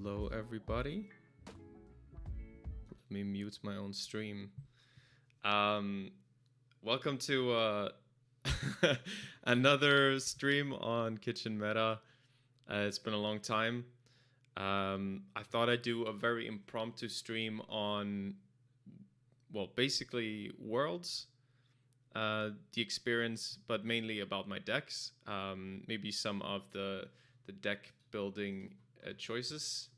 Hello, everybody. Let me mute my own stream. Um, Welcome to another stream on Kitchen Meta. It's been a long time. I thought I'd do a very impromptu stream on, well, basically Worlds, the experience, but mainly about my decks. Maybe some of the deck building choices.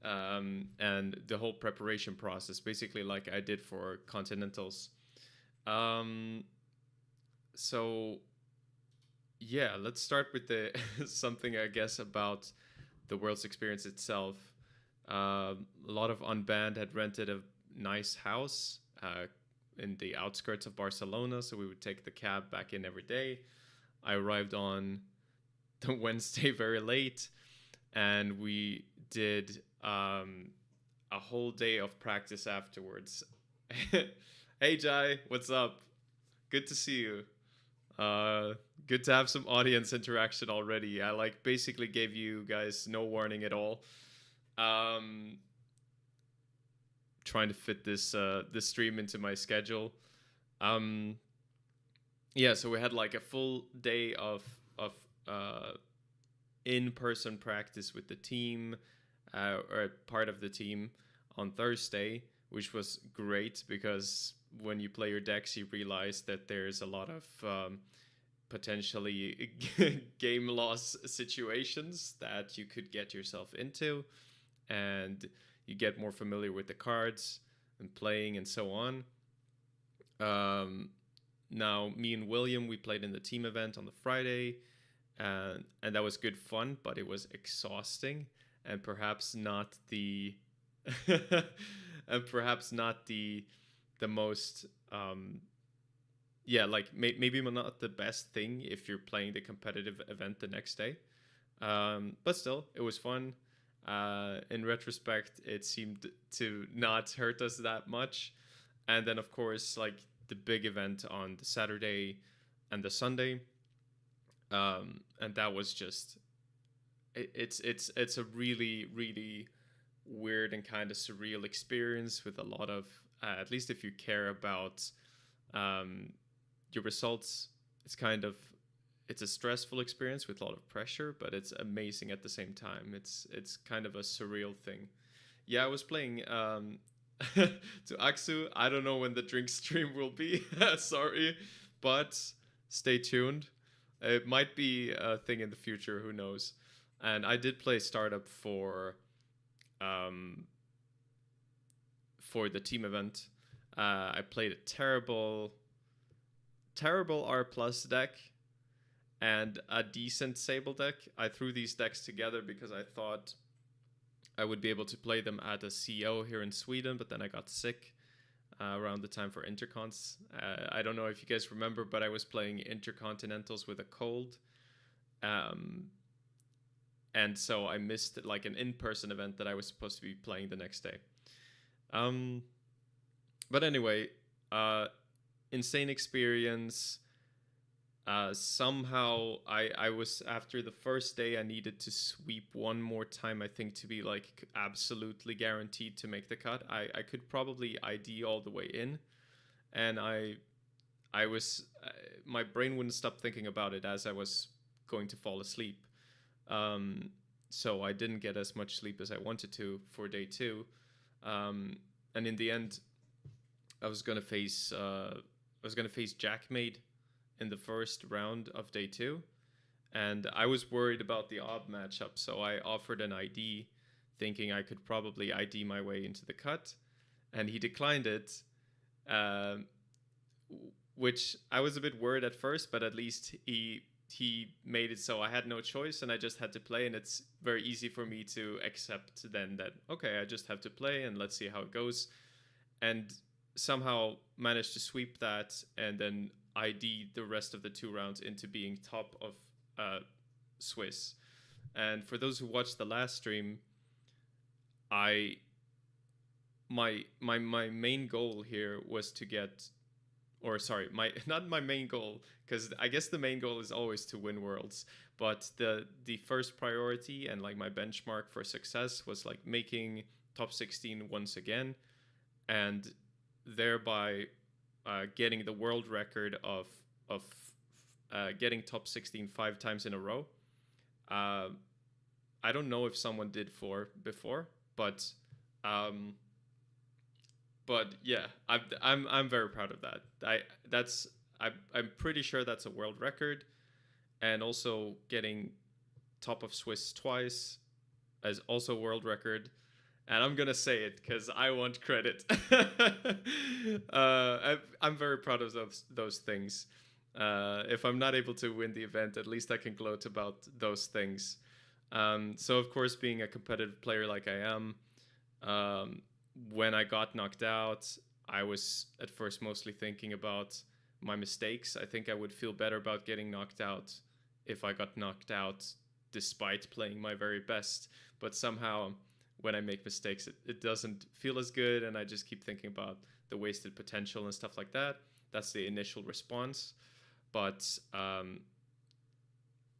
And the whole preparation process, basically like I did for Continentals. So yeah, let's start with the something I guess about the World's experience itself. A lot of Unbanned had rented a nice house in the outskirts of Barcelona, so we would take the cab back in every day. I arrived on the Wednesday very late, and we did a whole day of practice afterwards. Hey Jai, what's up? Good to see you. Good to have some audience interaction already. I basically gave you guys no warning at all. Trying to fit this stream into my schedule. Yeah, so we had like a full day of in-person practice with the team, or part of the team, on Thursday, which was great because when you play your decks, you realize that there's a lot of potentially game loss situations that you could get yourself into, and you get more familiar with the cards and playing and so on. Now, me and William, we played in the team event on the Friday, and that was good fun, but it was exhausting, and perhaps not the and perhaps not the most maybe not the best thing if you're playing the competitive event the next day, but still it was fun. In retrospect, it seemed to not hurt us that much. And then of course, like, the big event on the Saturday and the Sunday, and that was just it's a really really weird and kind of surreal experience with a lot of at least if you care about your results, it's a stressful experience with a lot of pressure, but it's amazing at the same time. It's kind of a surreal thing. Yeah, I was playing to Aksu. I don't know when the drink stream will be. Sorry, but stay tuned. It might be a thing in the future. Who knows? And I did play startup for the team event. I played a terrible R plus deck and a decent Sable deck. I threw these decks together because I thought I would be able to play them at a CO here in Sweden, but then I got sick around the time for Intercons. I don't know if you guys remember, but I was playing Intercontinentals with a cold. And so I missed like an in-person event that I was supposed to be playing the next day. But anyway, insane experience. Somehow I was, after the first day, I needed to sweep one more time, I think, to be like absolutely guaranteed to make the cut. I could probably ID all the way in, and I was my brain wouldn't stop thinking about it as I was going to fall asleep. So I didn't get as much sleep as I wanted to for day two, and in the end, I was gonna face Jackmade in the first round of day two, and I was worried about the odd matchup, so I offered an ID, thinking I could probably ID my way into the cut, and he declined it, which I was a bit worried at first, but at least he made it so I had no choice and I just had to play, and it's very easy for me to accept then that, okay, I just have to play and let's see how it goes, and somehow managed to sweep that and then ID the rest of the 2 rounds into being top of Swiss. And for those who watched the last stream, my main goal here was to get, or sorry, my not my main goal, because I guess the main goal is always to win worlds, but the first priority and like my benchmark for success was like making top 16 once again, and thereby getting the world record of getting top 16 5 times in a row. Uh, I don't know if someone did four before, but um, yeah, I'm very proud of that. I'm pretty sure that's a world record, and also getting top of Swiss twice is also a world record. And I'm gonna say it because I want credit. I'm very proud of those things. If I'm not able to win the event, at least I can gloat about those things. So of course, being a competitive player like I am, um, when I got knocked out, I was at first mostly thinking about my mistakes. I think I would feel better about getting knocked out if I got knocked out despite playing my very best. But somehow, when I make mistakes, it doesn't feel as good, and I just keep thinking about the wasted potential and stuff like that. That's the initial response. But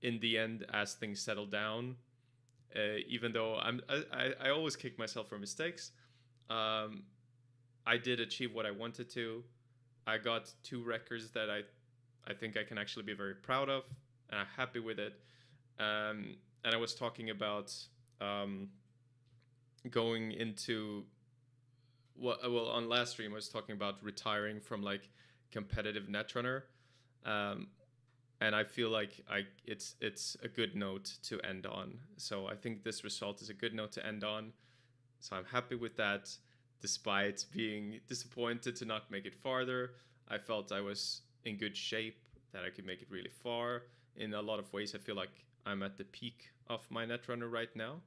in the end, as things settle down, even though I always kick myself for mistakes, um, I did achieve what I wanted to. I got two records that I think I can actually be very proud of, and I'm happy with it. And I was talking about going into well on last stream I was talking about retiring from like competitive netrunner, um, and I feel like it's a good note to end on. So I think this result is a good note to end on. So I'm happy with that, despite being disappointed to not make it farther. I felt I was in good shape, that I could make it really far. In a lot of ways, I feel like I'm at the peak of my netrunner right now.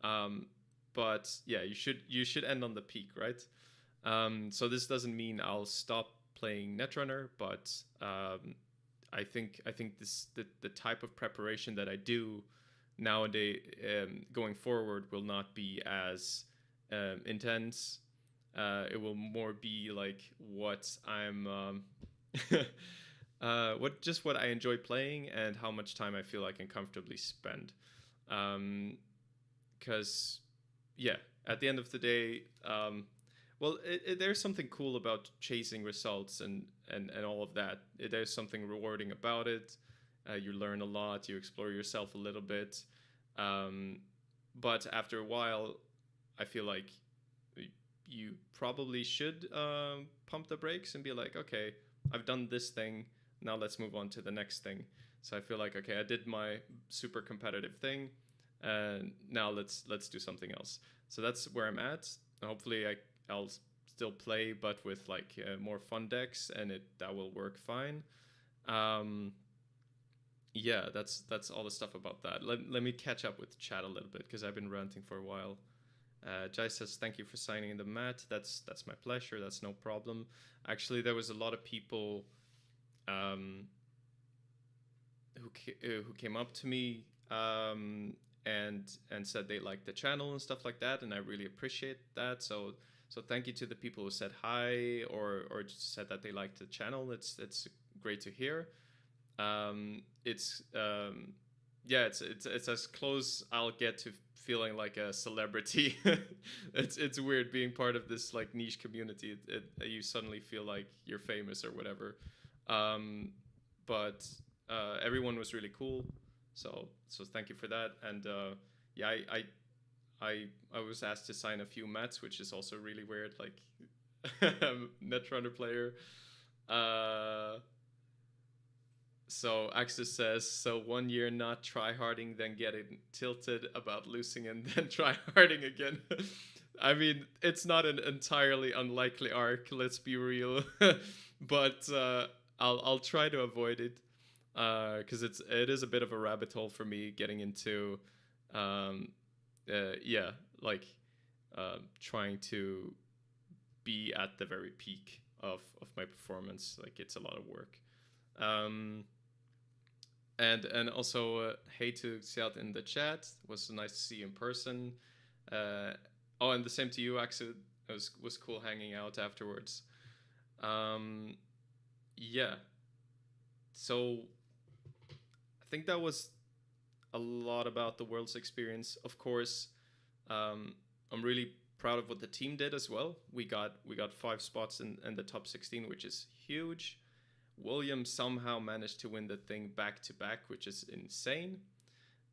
Um, but yeah, you should end on the peak, right? So this doesn't mean I'll stop playing netrunner, but I think the type of preparation that I do nowadays, going forward, will not be as intense. It will more be like what I'm what I enjoy playing and how much time I feel I can comfortably spend. Because yeah, at the end of the day, well, there's something cool about chasing results and all of that. There's something rewarding about it. You learn a lot. You explore yourself a little bit. Um, but after a while, I feel like you probably should pump the brakes and be like, okay, I've done this thing. Now let's move on to the next thing. So I feel like, okay, I did my super competitive thing, and now let's do something else. So that's where I'm at. Hopefully, I'll still play, but with like more fun decks, and that will work fine. Um, yeah, that's all the stuff about that. Let me catch up with chat a little bit because I've been ranting for a while. Jai says, thank you for signing in the mat. That's my pleasure. That's no problem. Actually, there was a lot of people who came up to me and said they liked the channel and stuff like that, and I really appreciate that. So thank you to the people who said hi or just said that they liked the channel. It's great to hear. It's yeah, it's as close I'll get to feeling like a celebrity. It's weird being part of this like niche community. You suddenly feel like you're famous or whatever. But everyone was really cool. So thank you for that. And yeah, I was asked to sign a few mats, which is also really weird. Like Netrunner player. So Axis says, so 1 year not tryharding, then getting tilted about losing and then tryharding again. I mean, it's not an entirely unlikely arc, let's be real. But I'll try to avoid it. Because it is a bit of a rabbit hole for me getting into yeah, like trying to be at the very peak of my performance. Like, it's a lot of work. And also hey to Siat in the chat. It was nice to see you in person. Oh, and the same to you, Axel. It was cool hanging out afterwards. yeah, so I think that was a lot about the world's experience. Of course, um, I'm really proud of what the team did as well. We got 5 spots in the top 16, which is huge. Williams somehow managed to win the thing back to back, which is insane.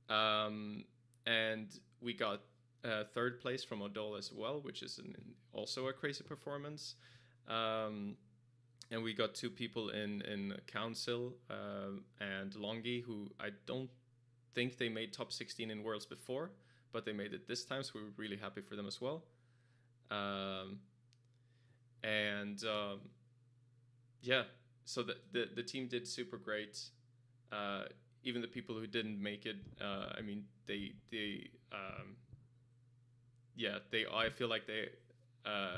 Um, and we got third place from Odol as well, which is also a crazy performance. Um, and we got 2 people in Council and Longi, who I don't think they made top 16 in Worlds before, but they made it this time, so we were really happy for them as well. Um, and yeah, so the team did super great. Uh, Even the people who didn't make it, I mean, they yeah, I feel like uh,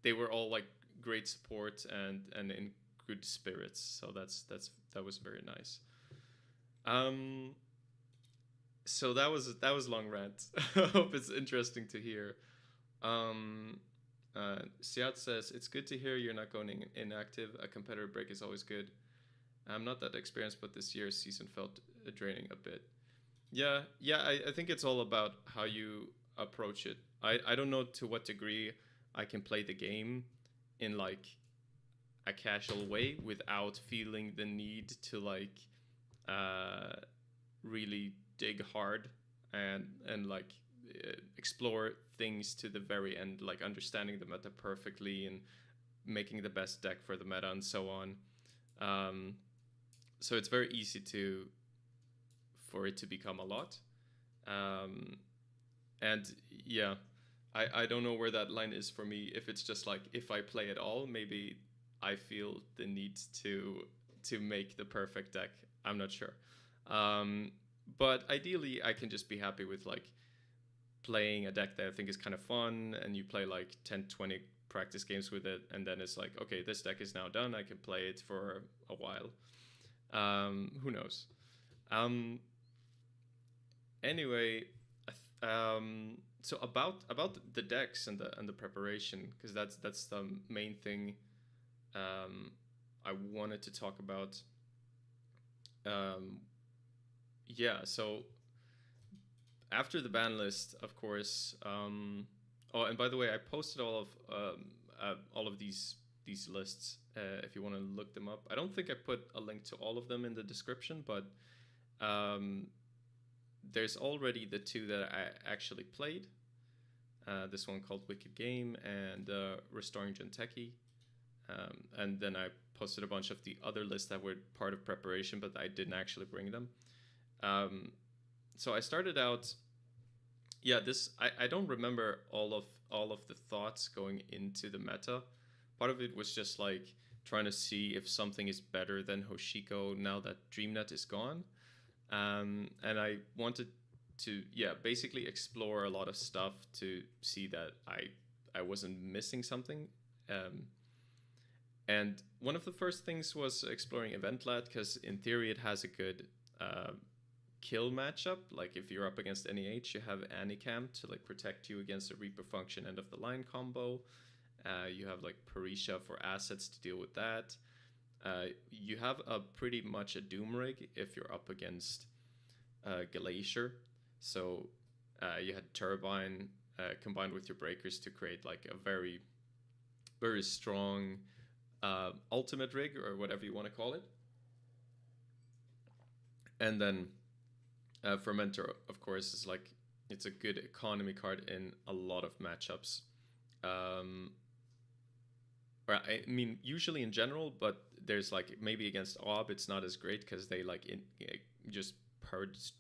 they were all like great support and in good spirits. So that was very nice. Um, so that was long rant. I hope it's interesting to hear. Um, Siat says it's good to hear you're not going inactive. A competitor break is always good. I'm not that experienced, but this year's season felt draining a bit. Yeah, yeah. I think it's all about how you approach it. I don't know to what degree I can play the game in like a casual way without feeling the need to like uh, really dig hard and like explore things to the very end, like understanding the meta perfectly and making the best deck for the meta and so on. Um, so it's very easy to for it to become a lot. Um, and yeah, I don't know where that line is for me. If it's just like if I play at all, maybe I feel the need to make the perfect deck. I'm not sure. Um, but ideally, I can just be happy with like playing a deck that I think is kind of fun, and you play like 10, 20 practice games with it, and then it's like, okay, this deck is now done. I can play it for a while. Who knows? Um, anyway, so about the decks and the preparation, because that's the main thing I wanted to talk about. Um, yeah, so after the ban list, of course. Oh, and by the way, I posted all of these lists if you want to look them up. I don't think I put a link to all of them in the description, but um, there's already the 2 that I actually played. This one called Wicked Game and Restoring Jinteki. And then I posted a bunch of the other lists that were part of preparation, but I didn't actually bring them. So I started out. Yeah, this I don't remember all of the thoughts going into the meta. Part of it was just like trying to see if something is better than Hoshiko now that DreamNet is gone. And I wanted to basically explore a lot of stuff to see that I wasn't missing something. Um, and one of the first things was exploring Event Lad, because in theory it has a good uh, kill matchup. Like if you're up against NEH, you have Anicam to like protect you against a Reaper function end of the line combo. You have like Parisha for assets to deal with that. You have a pretty much a Doom rig if you're up against Glacier. So you had Turbine combined with your breakers to create like a very, very strong ultimate rig, or whatever you want to call it. And then Fermentor, of course, is like it's a good economy card in a lot of matchups. Or I mean, usually in general, but there's like maybe against Ob, it's not as great because they like just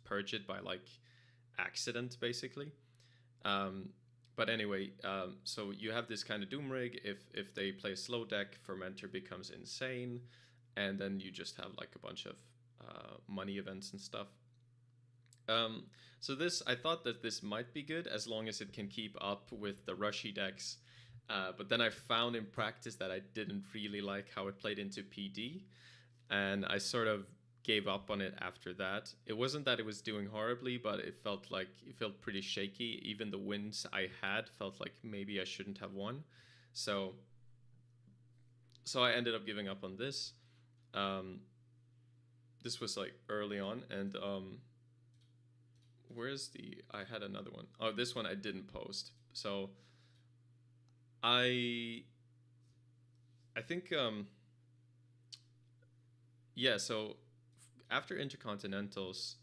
purge it by like accident, basically. Um, but anyway, so you have this kind of Doom rig. If they play a slow deck, Fermentor becomes insane, and then you just have like a bunch of money events and stuff. So this, I thought that this might be good as long as it can keep up with the rushy decks. But then I found in practice that I didn't really like how it played into PD, and I sort of gave up on it after that. It wasn't that it was doing horribly, but it felt pretty shaky. Even the wins I had felt like maybe I shouldn't have won. So So I ended up giving up on this. Um, this was like early on, and where's the? I had another one. Oh, this one I didn't post. So I I think yeah. So after intercontinentals,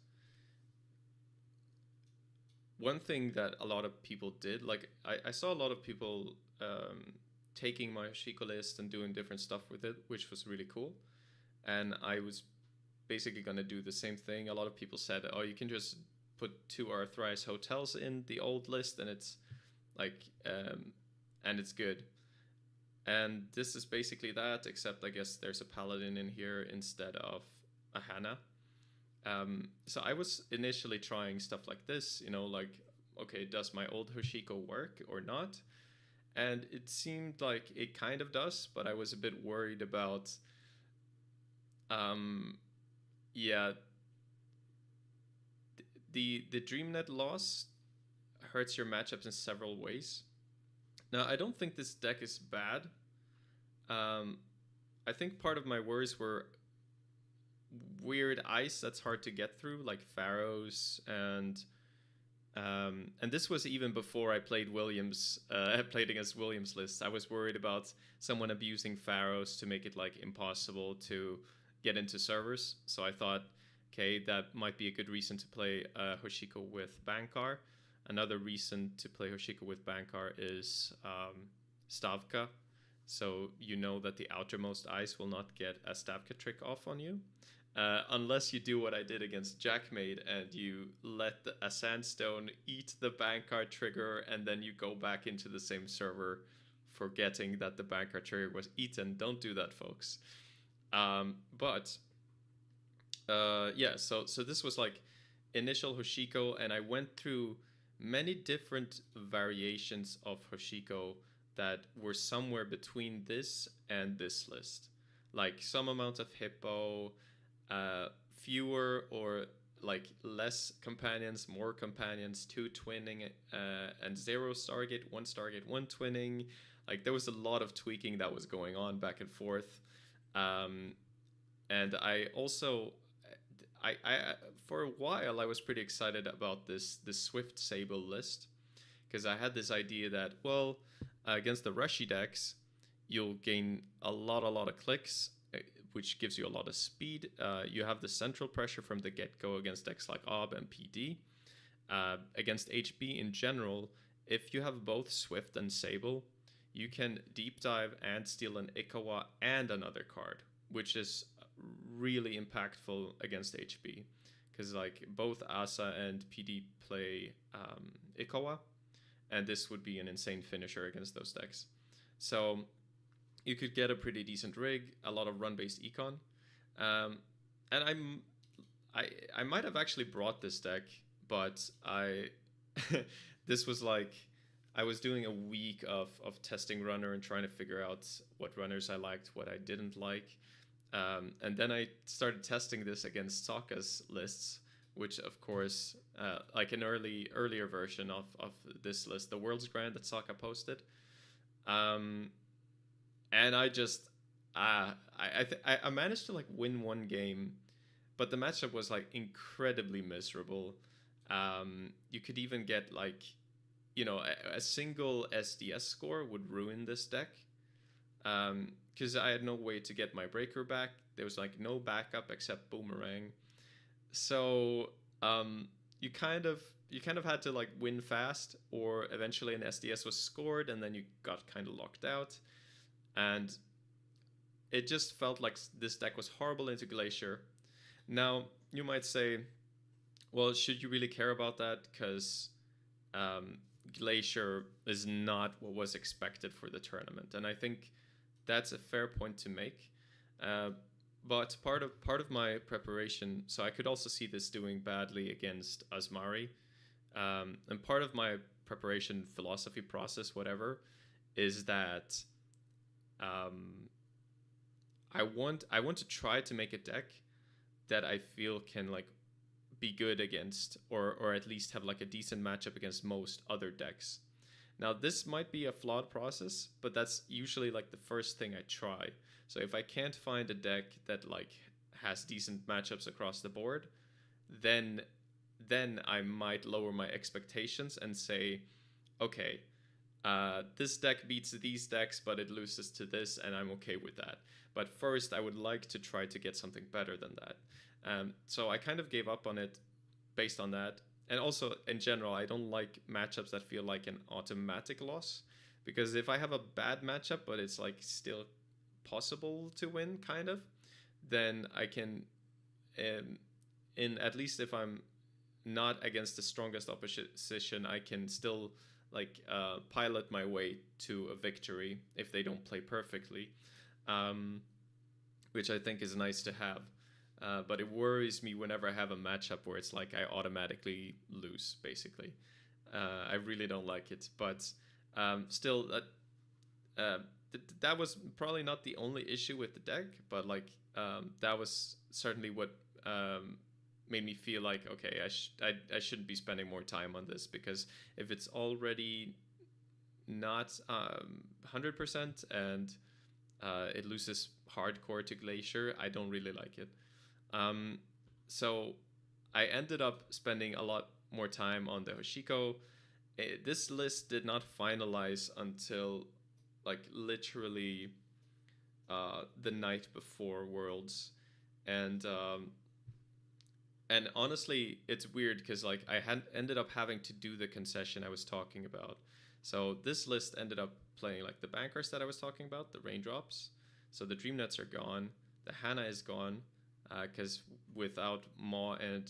one thing that a lot of people did, like I saw a lot of people taking my Shiko list and doing different stuff with it, which was really cool. And I was basically going to do the same thing. A lot of people said, oh, you can just put two or thrice hotels in the old list and it's like, and it's good. And this is basically that, except I guess there's a paladin in here instead of a Hana. So I was initially trying stuff like this, like, okay, does my old Hoshiko work or not? And it seemed like it kind of does, but I was a bit worried about, um, yeah, the DreamNet loss hurts your matchups in several ways. Now, I don't think this deck is bad. Um, I think part of my worries were weird ice that's hard to get through, like Pharaohs and this was even before I played Williams. I played against Williams lists. I was worried about someone abusing Pharaohs to make it like impossible to get into servers. So I thought, okay, that might be a good reason to play Hoshiko with Bankar. Another reason to play Hoshiko with Bankar is Stavka. So you know that the outermost ice will not get a Stavka trick off on you. Unless you do what I did against Jackmate and you let a Sandstone eat the Bankard trigger and then you go back into the same server forgetting that the Bankard trigger was eaten. Don't do that, folks. But yeah, so this was like initial Hoshiko, and I went through many different variations of Hoshiko that were somewhere between this and this list. Like some amount of Hippo, fewer or like less companions, more companions, two twinning, and zero Stargate, one Stargate, one twinning. Like there was a lot of tweaking that was going on back and forth. And I also, I for a while I was pretty excited about this Swift Sable list because I had this idea that, well, against the rushy decks, you'll gain a lot of clicks, which gives you a lot of speed. You have the central pressure from the get-go against decks like OB and PD. Against HB in general, if you have both Swift and Sable, you can deep dive and steal an Ikawa and another card, which is really impactful against HB. Because like both Asa and PD play Ikawa, and this would be an insane finisher against those decks. So you could get a pretty decent rig, a lot of run-based econ, and I might have actually brought this deck, but this was like I was doing a week of testing runner and trying to figure out what runners I liked, what I didn't like, and then I started testing this against Sokka's lists, which of course, like an earlier version of this list, the World's Grand that Sokka posted. And I just I managed to like win one game, but the matchup was like incredibly miserable. You could even get like, a single SDS score would ruin this deck, because I had no way to get my breaker back. There was like no backup except Boomerang, so you kind of had to like win fast, or eventually an SDS was scored and then you got kind of locked out. And it just felt like this deck was horrible into Glacier. Now, you might say, well, should you really care about that? Because Glacier is not what was expected for the tournament. And I think that's a fair point to make. But part of my preparation, so I could also see this doing badly against Asmari. And part of my preparation philosophy process, whatever, is that I want to try to make a deck that I feel can like be good against, or at least have like a decent matchup against most other decks. Now, this might be a flawed process, but that's usually like the first thing I try. So if I can't find a deck that like has decent matchups across the board, then I might lower my expectations and say, okay, this deck beats these decks, but it loses to this, and I'm okay with that. But first, I would like to try to get something better than that. So I kind of gave up on it based on that. And also, in general, I don't like matchups that feel like an automatic loss. Because if I have a bad matchup, but it's like still possible to win, kind of, then I can, in at least if I'm not against the strongest opposition, I can still like pilot my way to a victory if they don't play perfectly, which I think is nice to have. But it worries me whenever I have a matchup where it's like I automatically lose, basically. I really don't like it, but still, that was probably not the only issue with the deck, but like that was certainly what made me feel like, okay, I shouldn't be spending more time on this, because if it's already not 100% and it loses hardcore to Glacier, I don't really like it. So I ended up spending a lot more time on the Hoshiko. This list did not finalize until like literally the night before Worlds, and honestly, it's weird because like I had ended up having to do the concession I was talking about. So this list ended up playing like the bankers that I was talking about, the raindrops. So the dream nets are gone, the Hana is gone, because without Maw and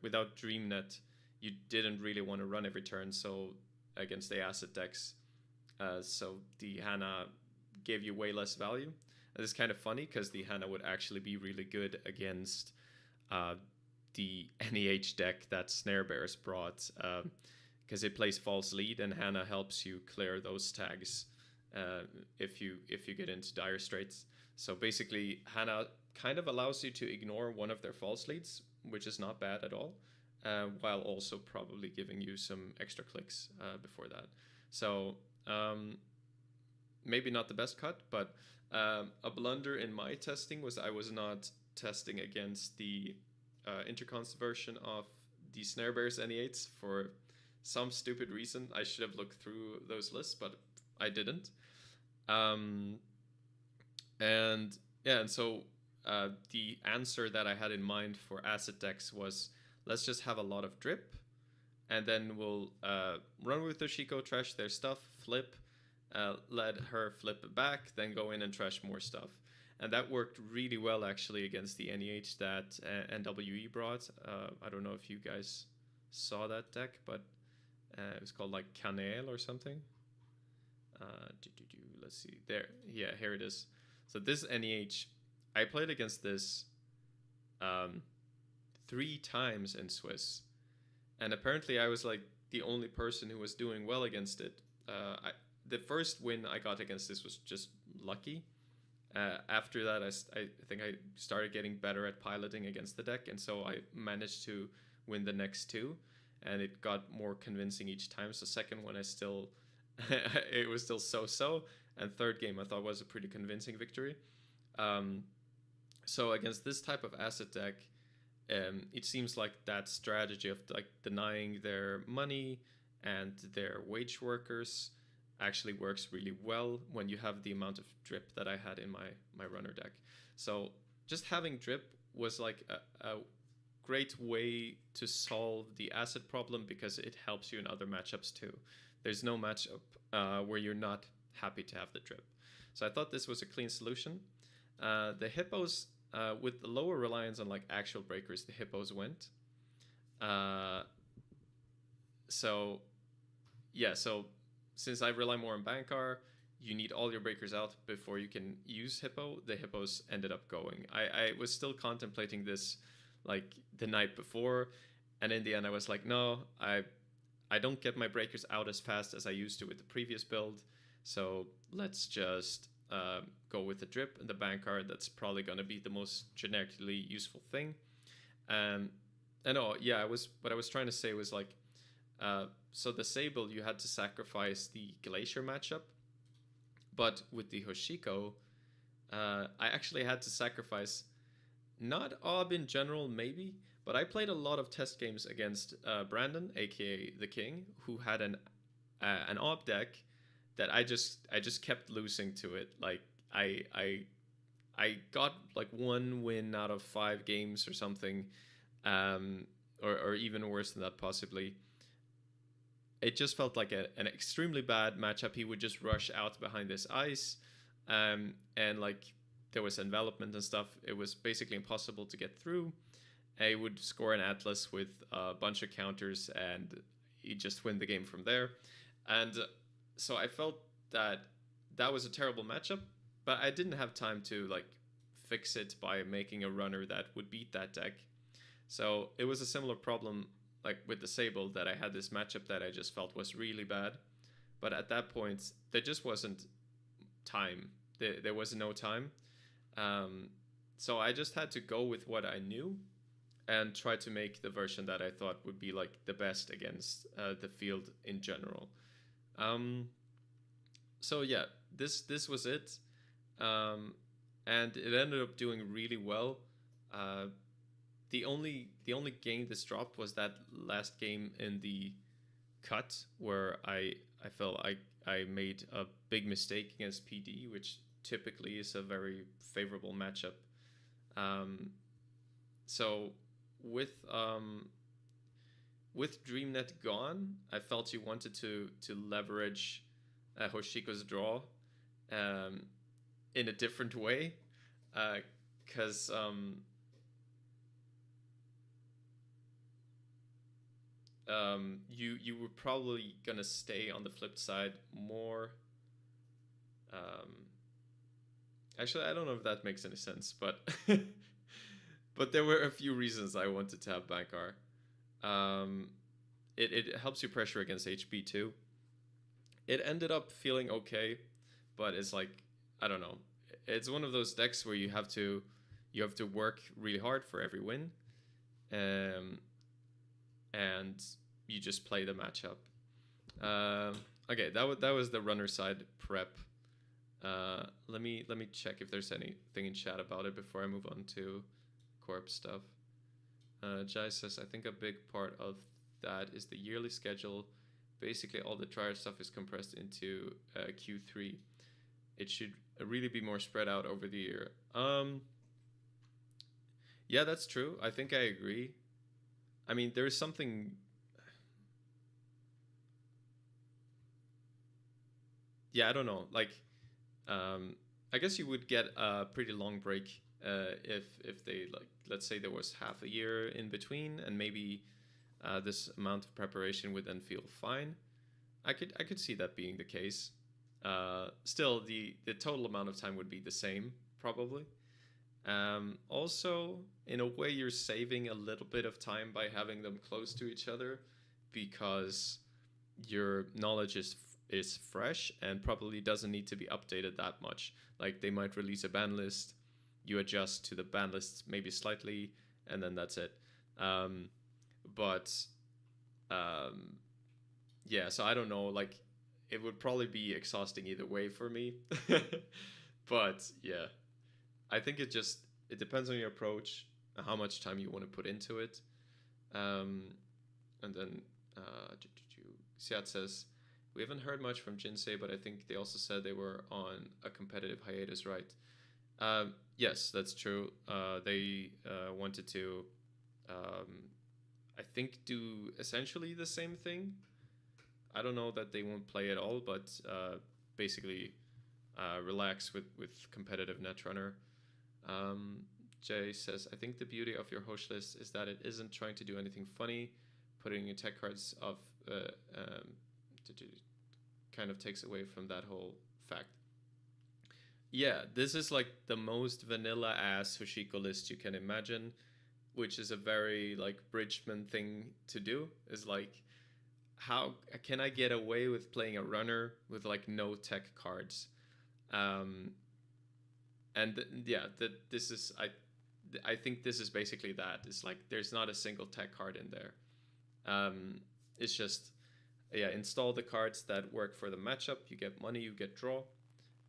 without Dreamnet, you didn't really want to run every turn. So against the acid decks, so the Hana gave you way less value. And it's kind of funny because the Hana would actually be really good against the NEH deck that Snare Bears brought, because it plays false lead, and Hana helps you clear those tags if you get into dire straits. So basically, Hana kind of allows you to ignore one of their false leads, which is not bad at all, while also probably giving you some extra clicks before that. So maybe not the best cut, but a blunder in my testing was I was not testing against the Intercons version of the Snare Bears NE8s for some stupid reason. I should have looked through those lists, but I didn't. And yeah, and so the answer that I had in mind for acid decks was, let's just have a lot of drip, and then we'll run with Toshiko, trash their stuff, flip, let her flip it back, then go in and trash more stuff. And that worked really well, actually, against the NEH that NWE brought. I don't know if you guys saw that deck, but it was called like Canel or something. Let's see. There. Yeah, here it is. So this NEH, I played against this 3 times in Swiss. And apparently I was like the only person who was doing well against it. The first win I got against this was just lucky. After that, I think I started getting better at piloting against the deck, and so I managed to win the next 2, and it got more convincing each time. So second one, I still, it was still so-so, and third game I thought was a pretty convincing victory. So against this type of asset deck, it seems like that strategy of like denying their money and their wage workers actually works really well when you have the amount of drip that I had in my runner deck. So just having drip was like a great way to solve the acid problem, because it helps you in other matchups too. There's no matchup where you're not happy to have the drip. So I thought this was a clean solution. The hippos, with the lower reliance on like actual breakers, the hippos went. So yeah, so since I rely more on Bankar, you need all your breakers out before you can use Hippo. The Hippos ended up going. I was still contemplating this like the night before, and in the end I was like, no, I don't get my breakers out as fast as I used to with the previous build, so let's just go with the drip and the Bankar. That's probably going to be the most generically useful thing. And oh yeah, what I was trying to say was like, So the Sable, you had to sacrifice the Glacier matchup, but with the Hoshiko, I actually had to sacrifice not Ob in general, maybe, but I played a lot of test games against Brandon, aka the King, who had an Ob deck that I just kept losing to it. Like I got like one win out of 5 games or something, um, or even worse than that possibly. It just felt like an extremely bad matchup. He would just rush out behind this ice, and like there was envelopment and stuff. It was basically impossible to get through. He would score an Atlas with a bunch of counters, and he'd just win the game from there. And so I felt that that was a terrible matchup, but I didn't have time to like fix it by making a runner that would beat that deck. So it was a similar problem like with the Sable, that I had this matchup that I just felt was really bad. But at that point, there just wasn't time. There was no time. Um, so I just had to go with what I knew and try to make the version that I thought would be like the best against the field in general. Um, so yeah, this was it, um, and it ended up doing really well. Uh, the only game this dropped was that last game in the cut where I felt I made a big mistake against PD, which typically is a very favorable matchup. Um, so with um, with DreamNet gone, I felt you wanted to leverage Hoshiko's draw um, in a different way, because you were probably gonna stay on the flip side more. Um, Actually, I don't know if that makes any sense, but but there were a few reasons I wanted to have Bankar. Um, it helps you pressure against HP too. It ended up feeling okay, but it's like I don't know. It's one of those decks where you have to work really hard for every win, um, and you just play the matchup. Okay, that was the runner side prep. Let me check if there's anything in chat about it before I move on to corp stuff. Jai says I think a big part of that is the yearly schedule. Basically, all the tryhard stuff is compressed into Q3. It should really be more spread out over the year. Yeah, that's true. I think I agree. I mean, there is something. Yeah, I don't know. Like, I guess you would get a pretty long break if they like, let's say there was half a year in between, and maybe this amount of preparation would then feel fine. I could see that being the case. Still, the total amount of time would be the same probably. Also, in a way, you're saving a little bit of time by having them close to each other, because your knowledge is fresh and probably doesn't need to be updated that much. Like they might release a ban list, you adjust to the ban list maybe slightly, and then that's it. Um, but yeah, so I don't know. Like it would probably be exhausting either way for me. But yeah, I think it depends on your approach, how much time you want to put into it. Um, and then Siat says, we haven't heard much from Jinsei, but I think they also said they were on a competitive hiatus, right? Yes, that's true. They wanted to, I think, do essentially the same thing. I don't know that they won't play at all, but basically relax with competitive Netrunner. Jay says, I think the beauty of your host list is that it isn't trying to do anything funny. Putting your tech cards of kind of takes away from that whole fact. Yeah, this is like the most vanilla ass Hoshiko list you can imagine, which is a very like Bridgman thing to do. Is like, how can I get away with playing a runner with like no tech cards? Um, and yeah, that this is I think this is basically that. It's like there's not a single tech card in there. Um, It's just, yeah, install the cards that work for the matchup. You get money, you get draw,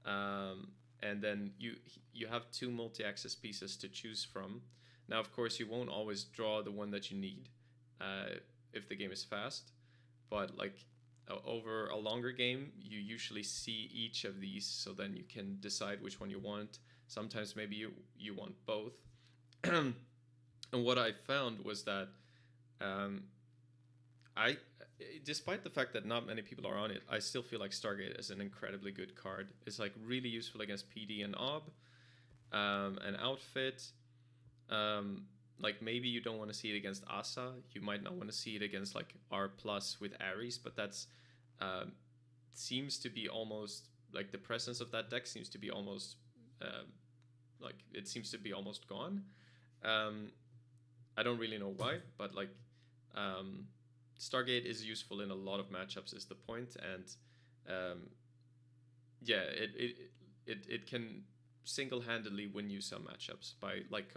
and then you have two multi-access pieces to choose from. Now, of course, you won't always draw the one that you need if the game is fast, but like over a longer game, you usually see each of these, so then you can decide which one you want. Sometimes maybe you want both. And what I found was that um, I, despite the fact that not many people are on it, I still feel like Stargate is an incredibly good card. It's like really useful against PD and OB, and Outfit. Um, like maybe you don't want to see it against Asa. You might not want to see it against like R plus with Ares, but that's um, seems to be almost like the presence of that deck seems to be almost like it seems to be almost gone. Um, I don't really know why, but like um, Stargate is useful in a lot of matchups is the point, and um, yeah, it can single-handedly win you some matchups by like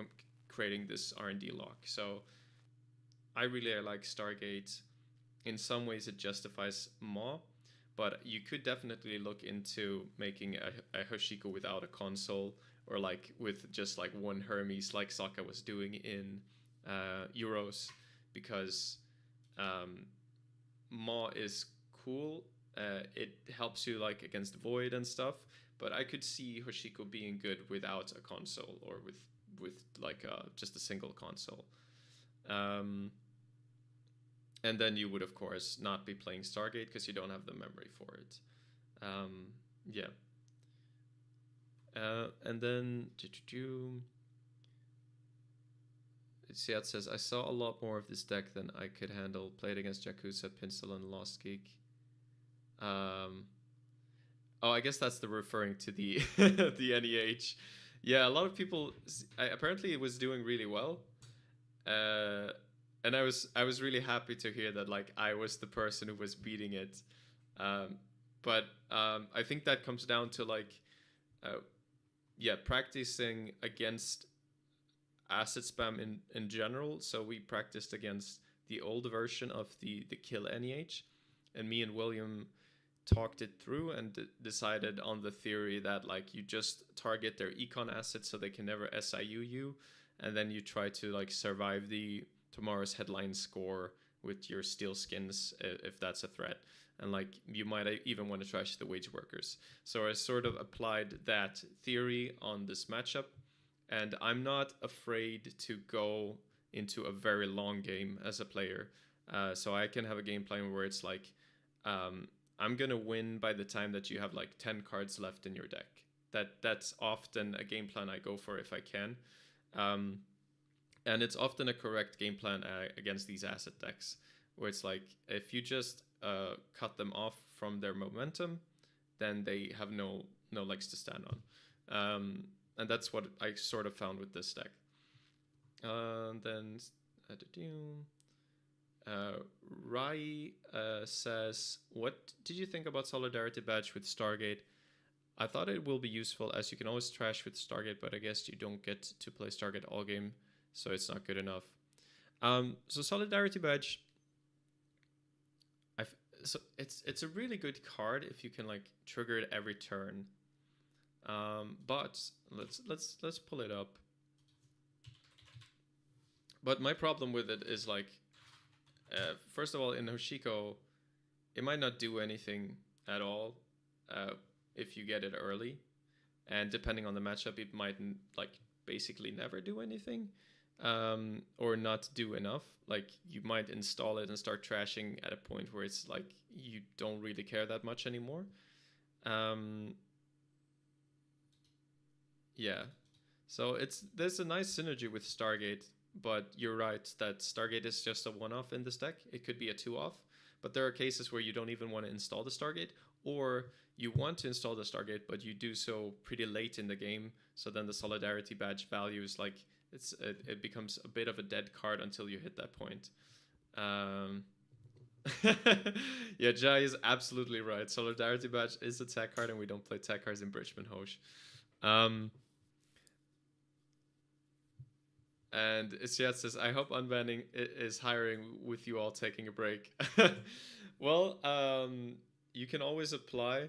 creating this R&D lock. So I really like Stargate. In some ways, it justifies Maw, but you could definitely look into making a Hoshiko without a console, or like with just like one Hermes, like Sokka was doing in Euros, because Maw is cool. It helps you like against Void and stuff, but I could see Hoshiko being good without a console, or with like just a single console. Um, and then you would of course not be playing Stargate because you don't have the memory for it. Yeah. And then Siat says, I saw a lot more of this deck than I could handle. Played against Yakuza, Pinsel, and Lost Geek. Oh, I guess that's the referring to the the NEH. Yeah, a lot of people. Apparently, it was doing really well, and I was really happy to hear that like I was the person who was beating it. Um, but I think that comes down to like, yeah, practicing against asset spam in general. So we practiced against the old version of the kill NEH, and me and William talked it through and decided on the theory that like you just target their econ assets so they can never SIU you, and then you try to like survive the tomorrow's headline score with your steel skins if that's a threat, and like you might even want to trash the wage workers. So I sort of applied that theory on this matchup, and I'm not afraid to go into a very long game as a player. So I can have a game plan where it's like I'm gonna win by the time that you have like 10 cards left in your deck. That's often a game plan I go for if I can, and it's often a correct game plan against these asset decks, where it's like if you just cut them off from their momentum, then they have no legs to stand on, and that's what I sort of found with this deck. Then Rai says, what did you think about Solidarity Badge with Stargate? I thought it will be useful as you can always trash with Stargate, but I guess you don't get to play Stargate all game, so it's not good enough. So Solidarity Badge, so it's a really good card if you can like trigger it every turn. But let's pull it up. But my problem with it is like, first of all, in Hoshiko, it might not do anything at all if you get it early, and depending on the matchup, it might like basically never do anything, or not do enough. Like you might install it and start trashing at a point where it's like you don't really care that much anymore. Yeah, so there's a nice synergy with Stargate, but you're right that Stargate is just a one-off in this deck. It could be a two-off, but there are cases where you don't even want to install the Stargate, or you want to install the Stargate, but you do so pretty late in the game. So then the Solidarity Badge value is like it becomes a bit of a dead card until you hit that point. Yeah, Jai is absolutely right. Solidarity Badge is a tech card, and we don't play tech cards in Bridgman Hosh. And Siat says, I hope unbanning is hiring with you all taking a break. Well, you can always apply.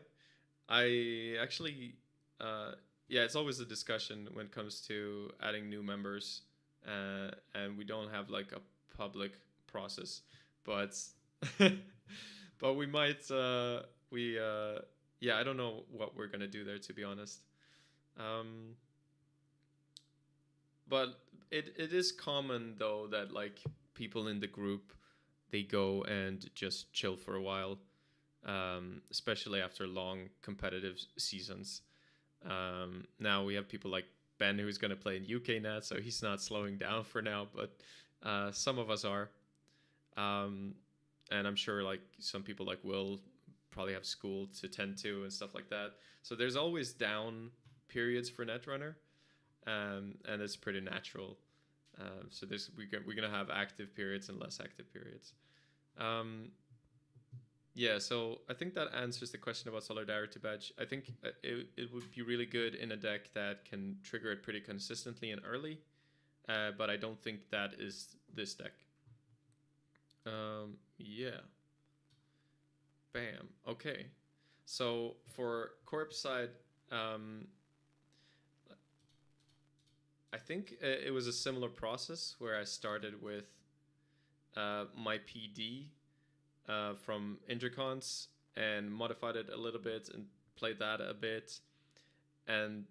I actually, uh, yeah, it's always a discussion when it comes to adding new members, and we don't have like a public process, but but we might, yeah, I don't know what we're gonna do there, to be honest. Um, but it is common though that like people in the group they go and just chill for a while, especially after long competitive seasons. Now we have people like Ben who's going to play in UK net, so he's not slowing down for now. But some of us are, um, and I'm sure like some people like Will probably have school to tend to and stuff like that. So there's always down periods for Netrunner, and it's pretty natural. So we're gonna have active periods and less active periods. Um, yeah, so I think that answers the question about Solidarity Badge. I think it would be really good in a deck that can trigger it pretty consistently and early, but I don't think that is this deck. Yeah. Bam. Okay. So for Corpse side, um, I think it was a similar process where I started with my PD from Intercons and modified it a little bit and played that a bit. And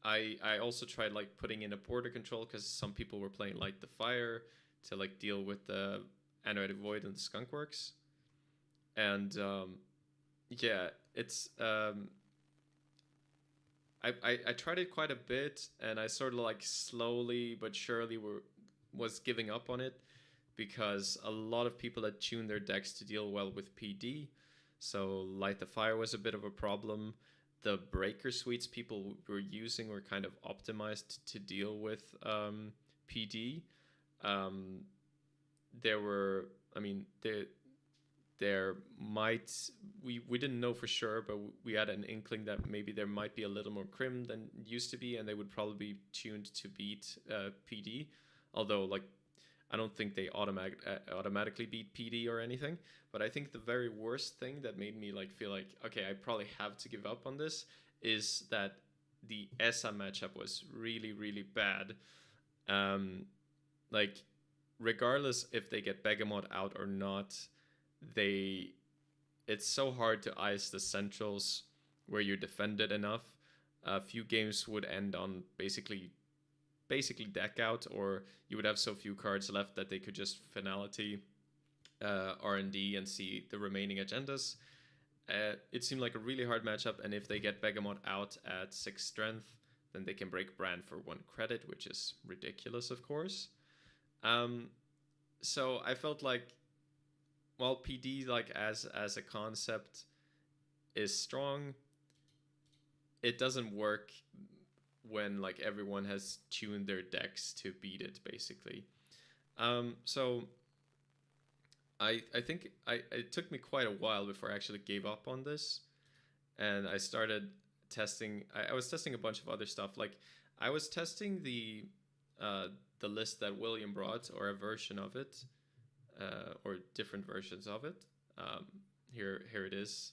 I also tried like putting in a border control because some people were playing Light the Fire to like deal with the Animated Void and the Skunkworks. And yeah, it's I tried it quite a bit, and I sort of like slowly but surely was giving up on it because a lot of people had tuned their decks to deal well with PD. So Light the Fire was a bit of a problem. The breaker suites people were using were kind of optimized to deal with PD. Um, there were, I mean, there might we didn't know for sure, but we had an inkling that maybe there might be a little more crim than used to be, and they would probably be tuned to beat PD. Although, like, I don't think they automatically beat PD or anything. But I think the very worst thing that made me like feel like okay, I probably have to give up on this is that the ESA matchup was really really bad. Um, like regardless if they get Begamot out or not, they it's so hard to ice the centrals where you defended enough. A few games would end on basically deck out, or you would have so few cards left that they could just finality R&D and see the remaining agendas. It seemed like a really hard matchup, and if they get Begamot out at 6 strength, then they can break Brand for 1 credit, which is ridiculous, of course. So I felt like, while PD like as a concept is strong, it doesn't work when like everyone has tuned their decks to beat it, basically. So I think it took me quite a while before I actually gave up on this, and I started testing. I was testing a bunch of other stuff. Like I was testing the list that William brought, or a version of it, or different versions of it. Here it is.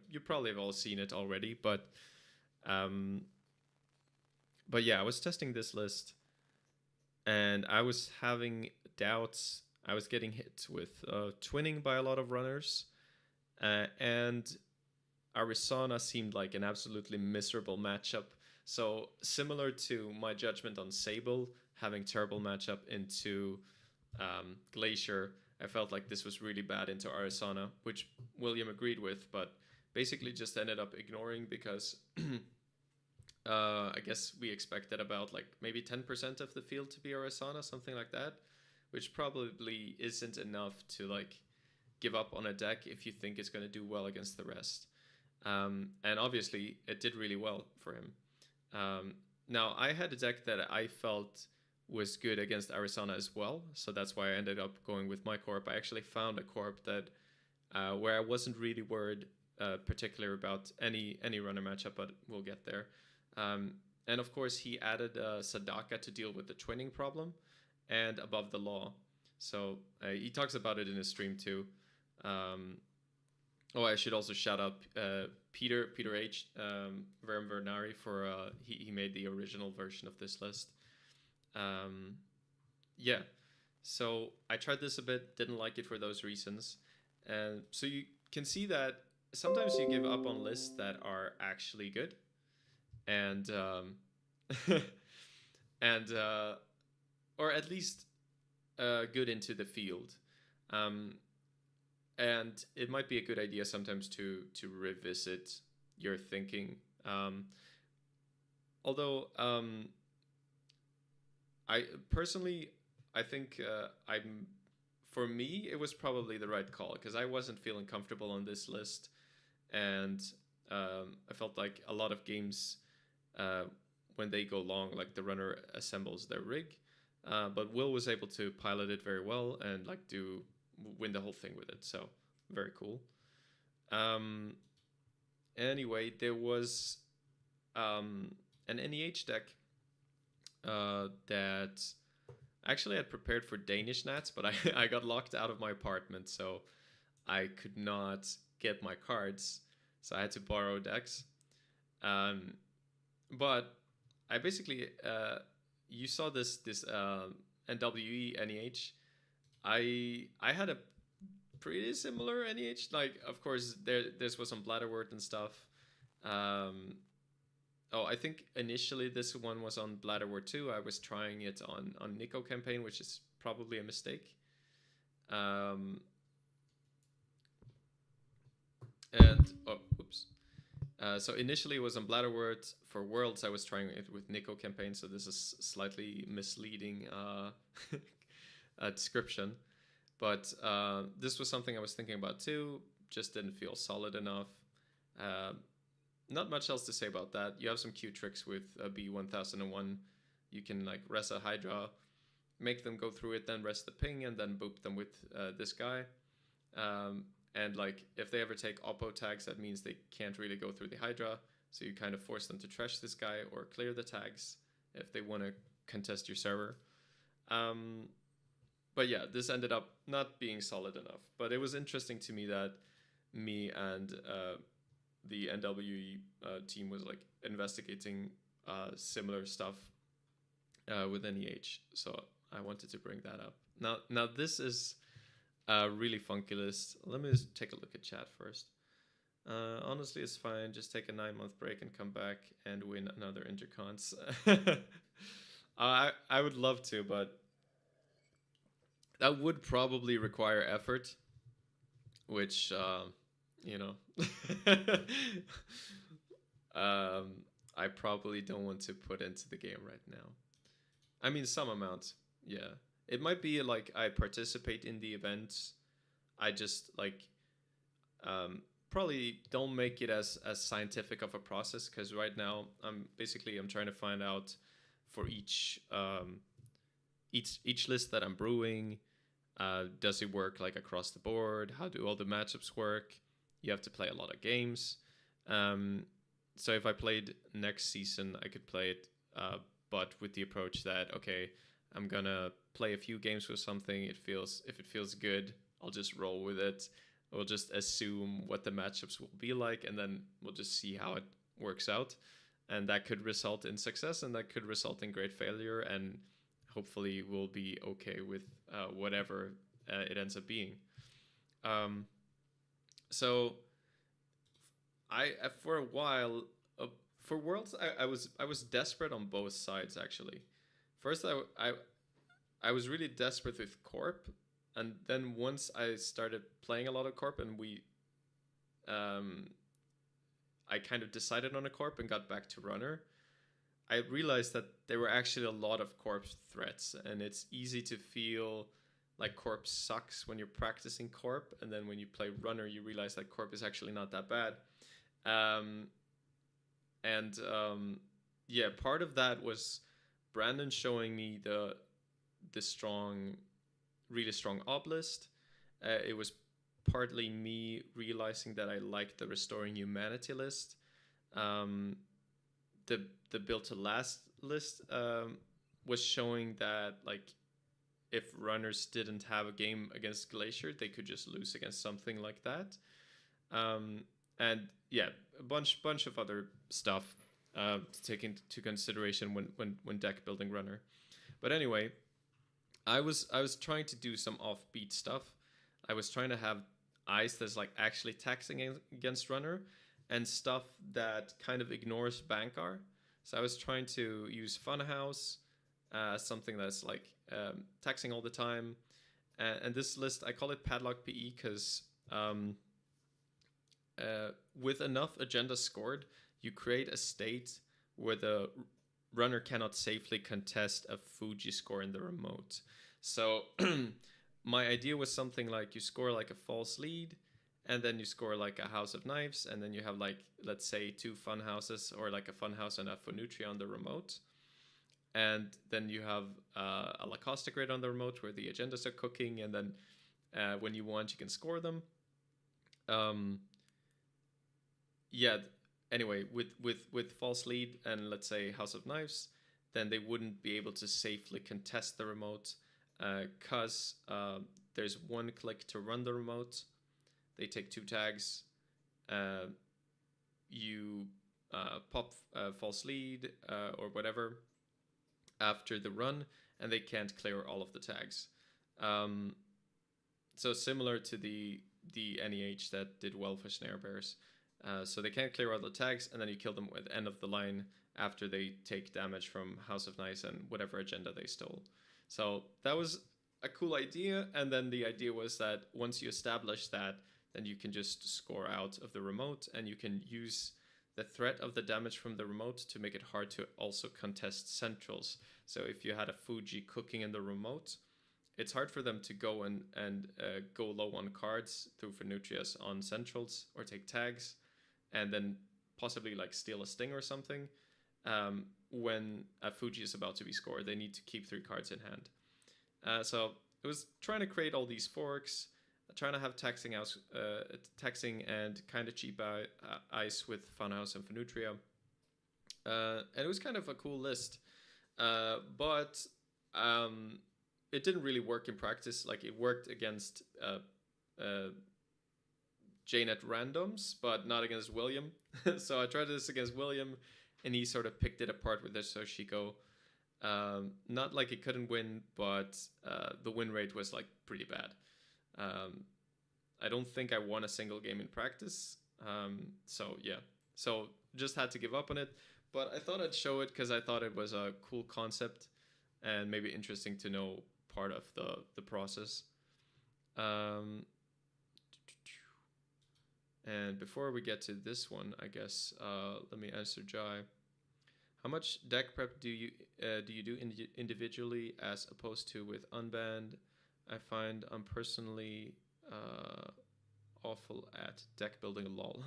You probably have all seen it already, but yeah, I was testing this list, and I was having doubts. I was getting hit with twinning by a lot of runners, and Arizona seemed like an absolutely miserable matchup. So similar to my judgment on Sable having terrible matchup into Glacier, I felt like this was really bad into Arizona, which William agreed with, but basically just ended up ignoring because I guess we expected about like maybe 10% of the field to be Arizona, something like that, which probably isn't enough to like give up on a deck if you think it's going to do well against the rest. And obviously it did really well for him. Now I had a deck that I felt was good against Arizona as well, so that's why I ended up going with my corp. I actually found a corp that where I wasn't really worried particular about any runner matchup, but we'll get there. And of course, he added Sadaka to deal with the twinning problem and above the law. So he talks about it in his stream too. Um, oh, I should also shout out Peter H. Vernari for he made the original version of this list. Um, yeah, so I tried this a bit, didn't like it for those reasons, and so you can see that sometimes you give up on lists that are actually good, and and or at least good into the field. Um, and it might be a good idea sometimes to revisit your thinking. Although I personally, I think I'm for me it was probably the right call because I wasn't feeling comfortable on this list, and I felt like a lot of games uh, when they go long, like the runner assembles their rig, but Will was able to pilot it very well and like do win the whole thing with it. So very cool. Um, anyway, there was an NEH deck that actually I had prepared for Danish Nats, but I got locked out of my apartment, so I could not get my cards, so I had to borrow decks. Um, but I basically you saw this NWE NEH. I had a pretty similar NEH. Like, of course, this was on Bladderwort and stuff. Um, oh, I think initially this one was on Bladderwort 2. I was trying it on Nico campaign, which is probably a mistake. And oh, oops. So initially it was on Bladderwort. For Worlds, I was trying it with Nico campaign, so this is slightly misleading description. But this was something I was thinking about too. Just didn't feel solid enough. Not much else to say about that. You have some cute tricks with B1001. You can like rest a Hydra, make them go through it, then rest the ping, and then boop them with this guy. And like if they ever take oppo tags, that means they can't really go through the Hydra. So you kind of force them to trash this guy or clear the tags if they want to contest your server. But yeah, this ended up not being solid enough. But it was interesting to me that me and the NWE team was like investigating similar stuff with NEH. So I wanted to bring that up. Now this is a really funky list. Let me just take a look at chat first. Honestly, it's fine. Just take a 9-month break and come back and win another intercons. I would love to, but that would probably require effort, which you know, I probably don't want to put into the game right now. I mean, some amount, yeah. It might be like I participate in the events. I just like probably don't make it as scientific of a process because right now I'm trying to find out for each list that I'm brewing. Does it work like across the board? How do all the matchups work? You have to play a lot of games. So if I played next season, I could play it, but with the approach that okay, I'm gonna play a few games with something. If it feels good, I'll just roll with it. We'll just assume what the matchups will be like, and then we'll just see how it works out. And that could result in success, and that could result in great failure, and hopefully we'll be okay with whatever it ends up being. So I for a while for Worlds I was desperate on both sides actually. First I was really desperate with Corp, and then once I started playing a lot of Corp and I kind of decided on a Corp and got back to Runner, I realized that there were actually a lot of Corp threats, and it's easy to feel like Corp sucks when you're practicing Corp, and then when you play Runner, you realize that Corp is actually not that bad. Yeah, part of that was Brandon showing me the really strong oblist. It was partly me realizing that I liked the Restoring Humanity list. the build to last list was showing that like if runners didn't have a game against Glacier, they could just lose against something like that. And yeah, a bunch of other stuff to take into consideration when deck building runner. But anyway, I was trying to do some offbeat stuff. I was trying to have ice that's like actually taxing against runner, and stuff that kind of ignores Bankar. So I was trying to use Funhouse, something that's like taxing all the time. And this list, I call it Padlock PE because with enough agenda scored, you create a state where the runner cannot safely contest a Fuji score in the remote. So my idea was something like you score like a false lead, and then you score like a House of Knives, and then you have like, let's say, two fun houses or like a fun house and a Fonutria on the remote. And then you have a La Costa grid on the remote where the agendas are cooking, and then when you want, you can score them. Yeah, anyway, with false lead and let's say House of Knives, then they wouldn't be able to safely contest the remote because there's one click to run the remote. They take two tags. You pop false lead or whatever after the run, and they can't clear all of the tags. So similar to the NEH that did well for Snare Bears. So they can't clear all the tags, and then you kill them at the end of the line after they take damage from House of Knights and whatever agenda they stole. So that was a cool idea, and then the idea was that once you establish that, then you can just score out of the remote, and you can use the threat of the damage from the remote to make it hard to also contest centrals. So if you had a Fuji cooking in the remote, it's hard for them to go and go low on cards through Fenutrias on centrals or take tags, and then possibly like steal a sting or something. When a Fuji is about to be scored, they need to keep 3 cards in hand. So it was trying to create all these forks, trying to have taxing and kind of cheap ice with Funhouse and Fenutria. And it was kind of a cool list. But it didn't really work in practice. Like it worked against JNet randoms, but not against William. So I tried this against William, and he sort of picked it apart with his Soshiko. Not like he couldn't win, but the win rate was like pretty bad. I don't think I won a single game in practice. So yeah, so just had to give up on it. But I thought I'd show it because I thought it was a cool concept and maybe interesting to know part of the process. And before we get to this one, I guess let me answer Jai. How much deck prep do you do individually as opposed to with Unbanned? I find I'm personally awful at deck building. Lol.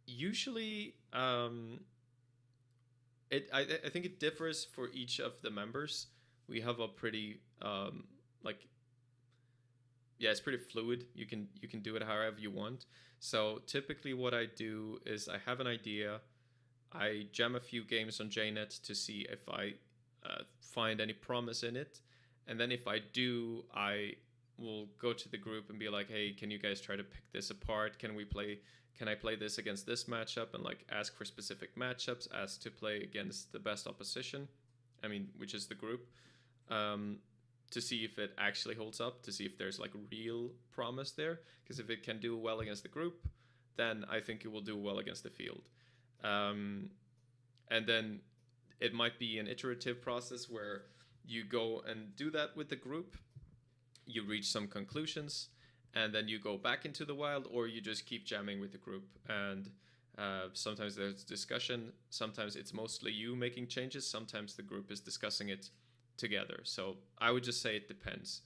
Usually, I think it differs for each of the members. We have a pretty it's pretty fluid. You can do it however you want. So typically what I do is I have an idea, I jam a few games on JNet to see if I find any promise in it, and then if I do, I will go to the group and be like, hey, can you guys try to pick this apart? Can I play this against this matchup, and like ask for specific matchups as to play against the best opposition, which is the group, to see if it actually holds up, to see if there's like real promise there. Because if it can do well against the group, then I think it will do well against the field. And then it might be an iterative process where you go and do that with the group, you reach some conclusions, and then you go back into the wild, or you just keep jamming with the group. And sometimes there's discussion, sometimes it's mostly you making changes, sometimes the group is discussing it together. So I would just say it depends.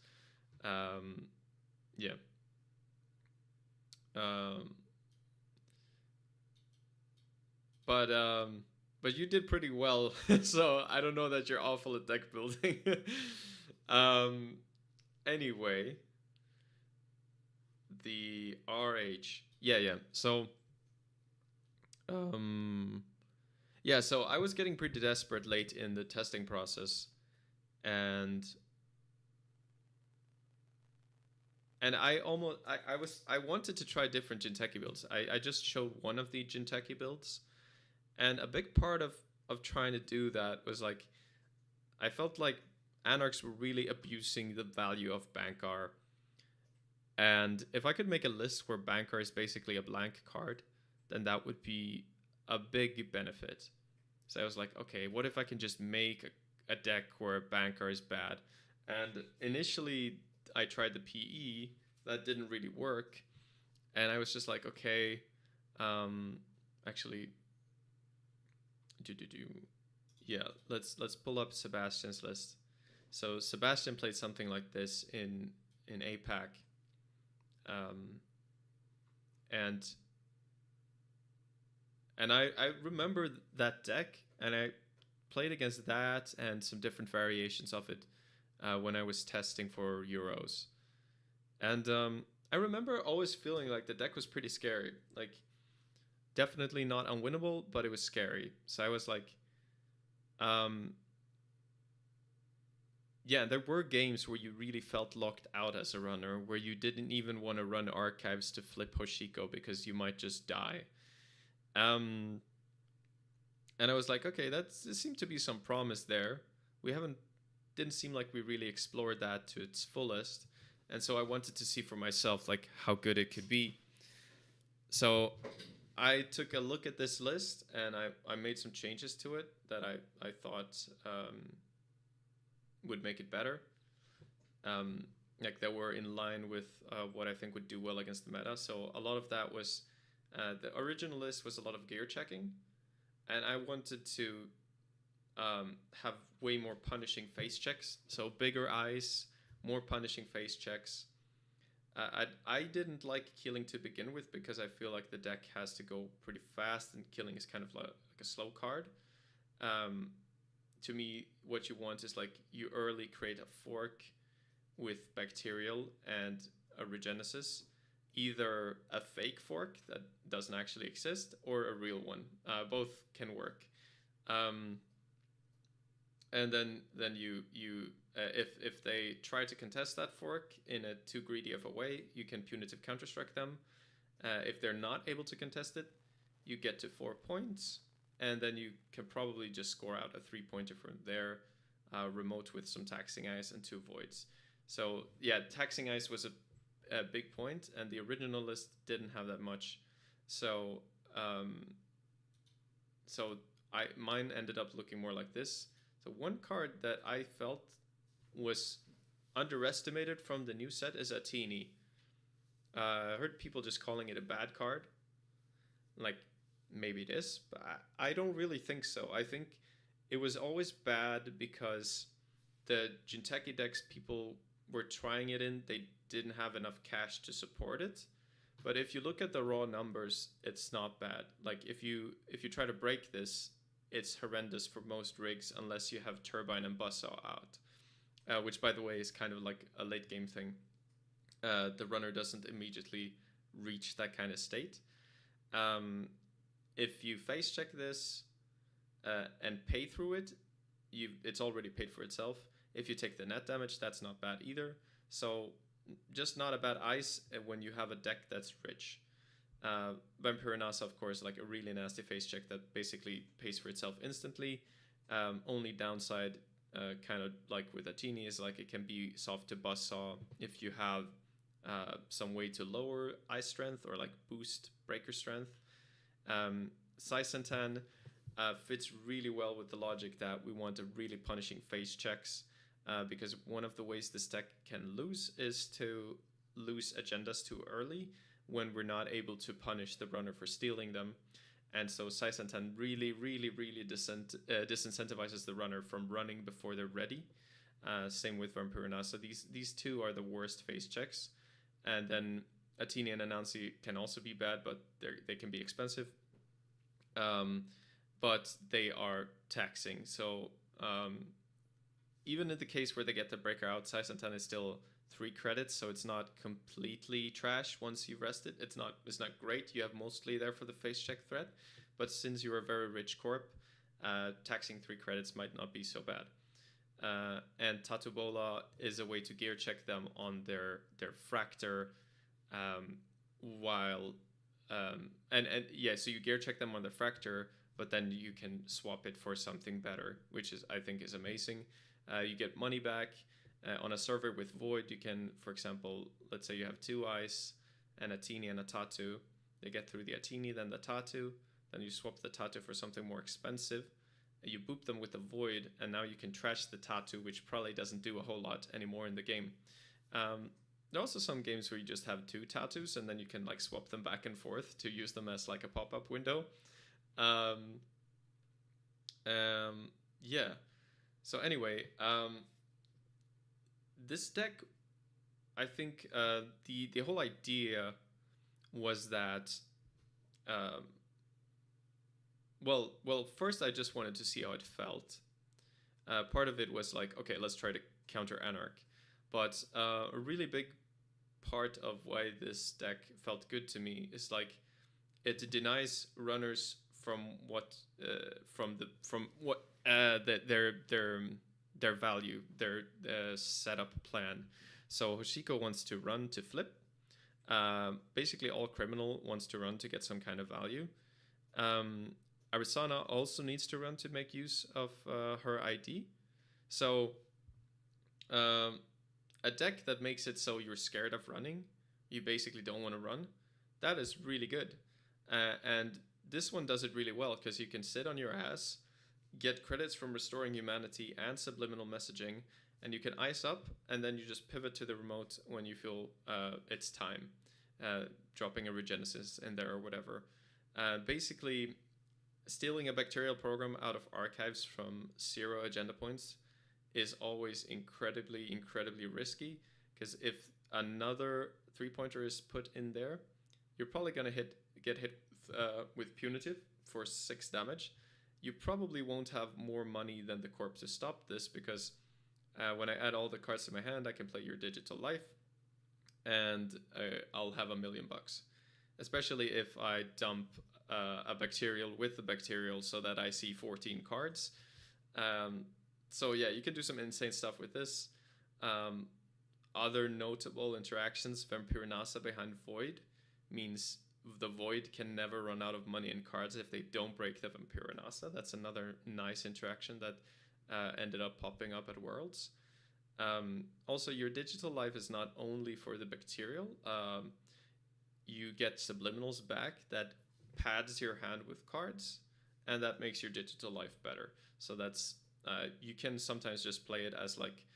But you did pretty well. So I don't know that you're awful at deck building. Anyway, the RH. Yeah, yeah. Um, yeah. So I was getting pretty desperate late in the testing process, and I wanted to try different Jinteki builds. I just showed one of the Jinteki builds, and a big part of trying to do that was like I felt like Anarchs were really abusing the value of Bankar. And if I could make a list where Bankar is basically a blank card, then that would be a big benefit. So I was like, okay, what if I can just make a deck where Bankar is bad? And initially, I tried the PE, that didn't really work. And I was just like, okay, um, actually, do yeah, let's pull up Sebastian's list. So Sebastian played something like this in APAC, um, and I remember that deck, and I played against that and some different variations of it when I was testing for Euros, and I remember always feeling like the deck was pretty scary, like definitely not unwinnable, but it was scary. So I was like, um, yeah, there were games where you really felt locked out as a runner, where you didn't even want to run archives to flip Hoshiko because you might just die. Um, and I was like, okay, there seemed to be some promise there. We haven't didn't seem like we really explored that to its fullest, and so I wanted to see for myself like how good it could be. So I took a look at this list and I made some changes to it that I thought would make it better. Like that were in line with what I think would do well against the meta. So a lot of that was the original list was a lot of gear checking, and I wanted to have way more punishing face checks. So bigger eyes, more punishing face checks. I didn't like killing to begin with because I feel like the deck has to go pretty fast, and killing is kind of like a slow card. Um, to me, what you want is like you early create a fork with bacterial and a regenesis, either a fake fork that doesn't actually exist or a real one. Both can work. Um, and then you if they try to contest that fork in a too greedy of a way, you can punitive counterstrike them. If they're not able to contest it, you get to 4 points, and then you can probably just score out a 3-pointer from there, remote with some taxing ice and 2 voids. So yeah, taxing ice was a big point, and the original list didn't have that much. So so mine ended up looking more like this. So one card that I felt was underestimated from the new set is Atini. I heard people just calling it a bad card. Like, maybe it is, but I don't really think so. I think it was always bad because the Jinteki decks people were trying it in, they didn't have enough cash to support it. But if you look at the raw numbers, it's not bad. Like if you try to break this, it's horrendous for most rigs unless you have Turbine and Buzzsaw out, which by the way is kind of like a late game thing. The runner doesn't immediately reach that kind of state. If you face check this and pay through it, it's already paid for itself. If you take the net damage, that's not bad either. So just not a bad ice when you have a deck that's rich. Vampire Nasa, of course, like a really nasty face check that basically pays for itself instantly. Only downside, kind of like with Atini, is like it can be soft to Buzzsaw if you have some way to lower ice strength or like boost breaker strength. Saisentan fits really well with the logic that we want a really punishing face checks, because one of the ways this deck can lose is to lose agendas too early when we're not able to punish the runner for stealing them. And so Saisentan really disincentivizes the runner from running before they're ready. Same with Vampirina. So these two are the worst face checks. And then Atini and Anansi can also be bad, but they can be expensive. But they are taxing. So even in the case where they get the breaker out, Saisentan is still 3 credits, so it's not completely trash once you rest it. It's not great. You have mostly there for the face check threat, but since you're a very rich corp, taxing 3 credits might not be so bad. And Tatubola is a way to gear check them on their fractor, while and yeah, so you gear check them on the fractor, but then you can swap it for something better, which is, I think, is amazing. You get money back. On a server with Void, you can, for example, let's say you have 2 ice and a Teeny and a Tatu. They get through the Atini, then the Tatu. Then you swap the Tatu for something more expensive. You boop them with the Void, and now you can trash the Tatu, which probably doesn't do a whole lot anymore in the game. There are also some games where you just have 2 Tatus, and then you can like swap them back and forth to use them as like a pop-up window. Yeah. So anyway, this deck, I think the whole idea was that, well, first I just wanted to see how it felt. Part of it was like, okay, let's try to counter Anarch, but a really big part of why this deck felt good to me is like it denies runners from what their value, their setup plan. So Hoshiko wants to run to flip. Basically, all criminal wants to run to get some kind of value. Arisana also needs to run to make use of her ID. So a deck that makes it so you're scared of running, you basically don't want to run, that is really good. And this one does it really well because you can sit on your ass, get credits from Restoring Humanity and Subliminal Messaging, and you can ice up, and then you just pivot to the remote when you feel it's time, dropping a Regenesis in there or whatever. Basically, stealing a bacterial program out of archives from 0 agenda points is always incredibly risky, because if another 3-pointer is put in there, you're probably going to get hit with Punitive for 6 damage. You probably won't have more money than the corp to stop this, because when I add all the cards to my hand, I can play your Digital Life, and I'll have $1 million. Especially if I dump a Bacterial with the Bacterial so that I see 14 cards. So yeah, you can do some insane stuff with this. Other notable interactions, Vampirinasa behind Void means the Void can never run out of money and cards if they don't break the Vampirinasa. That's another nice interaction that ended up popping up at Worlds. Also, your Digital Life is not only for the Bacterial. You get Subliminals back that pads your hand with cards, and that makes your Digital Life better. So that's you can sometimes just play it as like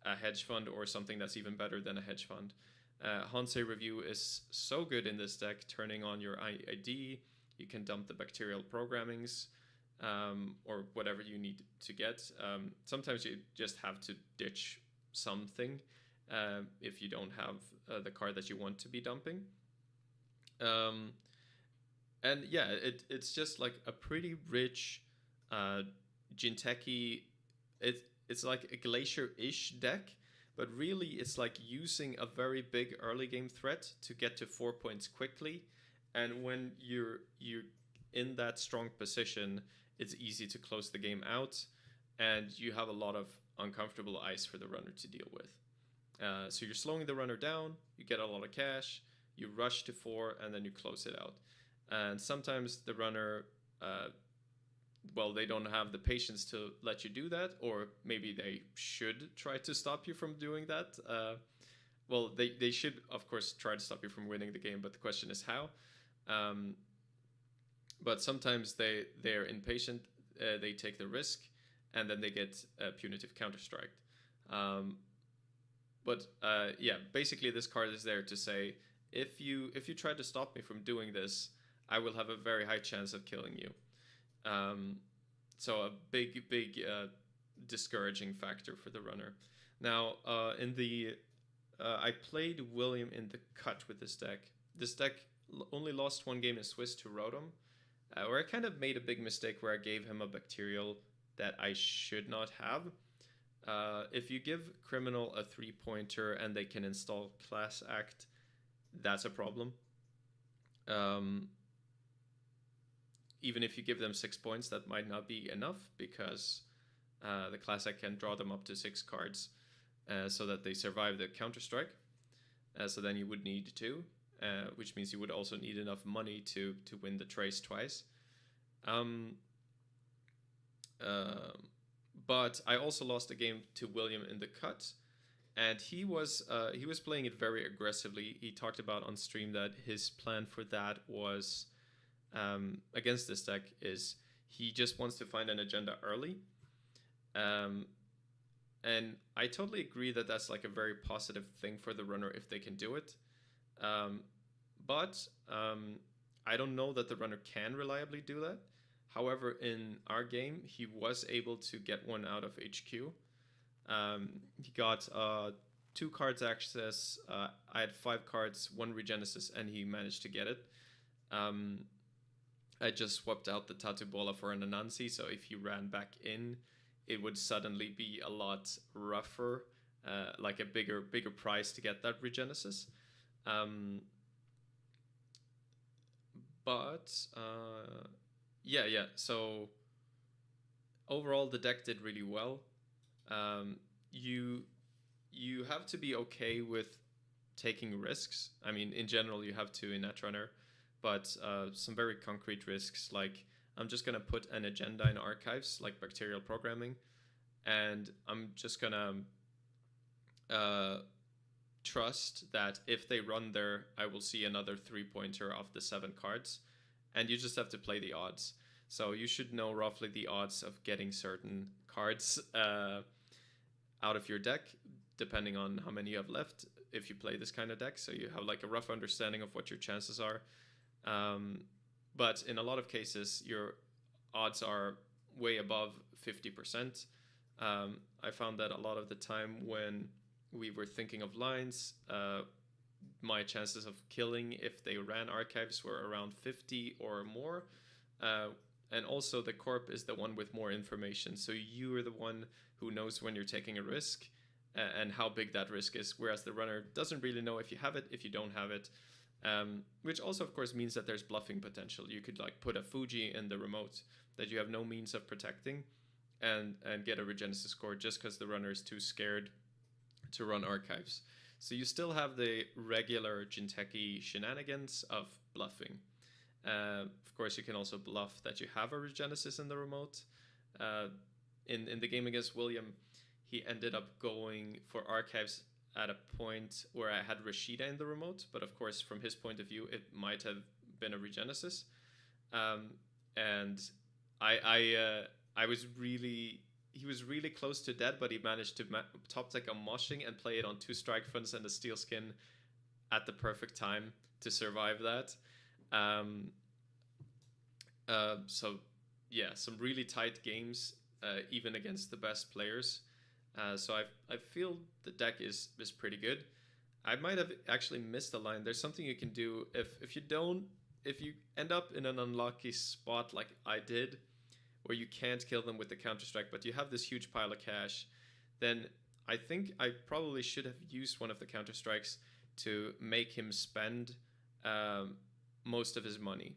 a hedge fund or something that's even better than a hedge fund. Hansei Review is so good in this deck, turning on your ID. You can dump the Bacterial programmings, or whatever you need to get. Sometimes you just have to ditch something if you don't have the card that you want to be dumping. And yeah, it's just like a pretty rich Jinteki. It's like a Glacier-ish deck, but really it's like using a very big early game threat to get to 4 points quickly. And when you're in that strong position, it's easy to close the game out, and you have a lot of uncomfortable ice for the runner to deal with. So you're slowing the runner down, you get a lot of cash, you rush to 4, and then you close it out. And sometimes the runner, they don't have the patience to let you do that, or maybe they should try to stop you from doing that. They should, of course, try to stop you from winning the game, but the question is how. But sometimes they're impatient, they take the risk, and then they get punitive counter-strike. Basically this card is there to say, if you try to stop me from doing this, I will have a very high chance of killing you. So a big discouraging factor for the runner. Now, I played William in the cut with this deck. This deck only lost 1 game in Swiss to Rotom, where I kind of made a big mistake where I gave him a Bacterial that I should not have. If you give criminal a 3-pointer and they can install class act, that's a problem. Um, Even if you give them 6 points, that might not be enough because the class act can draw them up to 6 cards so that they survive the counter strike. So then you would need 2, which means you would also need enough money to win the trace twice. But I also lost a game to William in the cut, and he was playing it very aggressively. He talked about on stream that his plan for that was against this deck is he just wants to find an agenda early. And I totally agree that that's like a very positive thing for the runner if they can do it. But I don't know that the runner can reliably do that. However, in our game, he was able to get one out of HQ. He got 2 cards access. I had 5 cards, 1 Regenesis, and he managed to get it. I just swapped out the Tattoo Bola for an Anansi, so if he ran back in, it would suddenly be a lot rougher, like a bigger price to get that Regenesis. Yeah. So overall, the deck did really well. You have to be okay with taking risks. I mean, in general, you have to in Netrunner, but some very concrete risks, like I'm just gonna put an agenda in archives, like bacterial programming, and I'm just gonna trust that if they run there, I will see another 3-pointer of the 7 cards, and you just have to play the odds. So you should know roughly the odds of getting certain cards out of your deck, depending on how many you have left if you play this kind of deck. So you have like a rough understanding of what your chances are. But in a lot of cases, your odds are way above 50%. I found that a lot of the time when we were thinking of lines, my chances of killing if they ran archives were around 50 or more. And also the corp is the one with more information. So you are the one who knows when you're taking a risk and how big that risk is. Whereas the runner doesn't really know if you have it, if you don't have it. Which also, of course, means that there's bluffing potential. You could like put a Fuji in the remote that you have no means of protecting and get a Regenesis score just because the runner is too scared to run archives. So you still have the regular Jinteki shenanigans of bluffing. Of course, you can also bluff that you have a Regenesis in the remote. In the game against William, he ended up going for archives at a point where I had Rashida in the remote, but of course, from his point of view, it might have been a Regenesis. And I was really... He was really close to dead, but he managed to top deck a Moshing and play it on 2 Strike Funds and a Steel Skin at the perfect time to survive that. So yeah, some really tight games, even against the best players. So I feel the deck is pretty good. I might have actually missed a line. There's something you can do if you end up in an unlucky spot like I did, where you can't kill them with the Counter-Strike, but you have this huge pile of cash, then I think I probably should have used one of the Counter-Strikes to make him spend most of his money.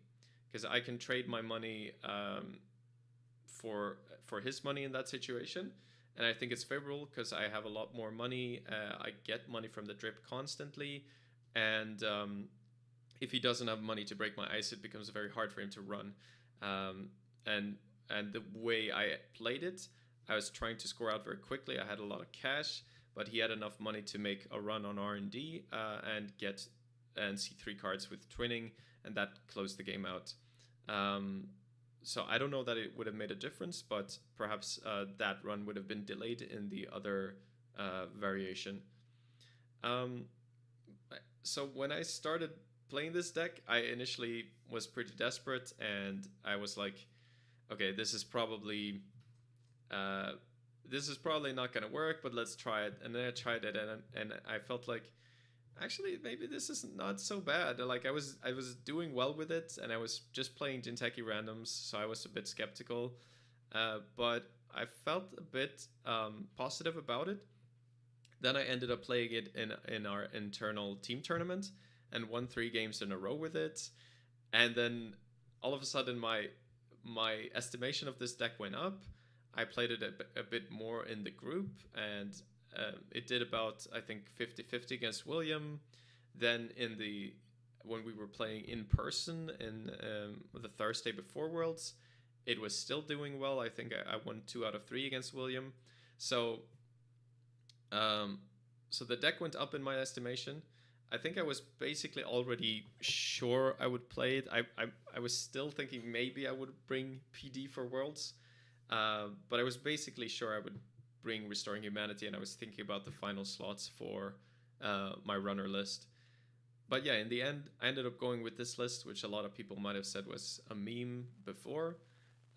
Because I can trade my money for his money in that situation. And I think it's favorable because I have a lot more money. I get money from the drip constantly. And if he doesn't have money to break my ice, it becomes very hard for him to run. And the way I played it, I was trying to score out very quickly. I had a lot of cash, but he had enough money to make a run on R&D and see 3 cards with twinning, and that closed the game out. So I don't know that it would have made a difference, but perhaps that run would have been delayed in the other variation. So when I started playing this deck, I initially was pretty desperate, and I was like, okay, this is probably not gonna work, but let's try it. And then I tried it, and I felt like, actually, maybe this is not so bad. Like I was doing well with it, and I was just playing Jinteki randoms, so I was a bit skeptical. But I felt a bit positive about it. Then I ended up playing it in our internal team tournament and won 3 games in a row with it. And then all of a sudden, my estimation of this deck went up. I played it a bit more in the group, and it did about, I think, 50-50 against William. Then when we were playing in person in the Thursday before Worlds, it was still doing well. I think I won 2 out of 3 against William. So so the deck went up in my estimation. I think I was basically already sure I would play it. I was still thinking maybe I would bring PD for Worlds, but I was basically sure I would bring Restoring Humanity, and I was thinking about the final slots for my runner list. But yeah, in the end, I ended up going with this list, which a lot of people might have said was a meme before.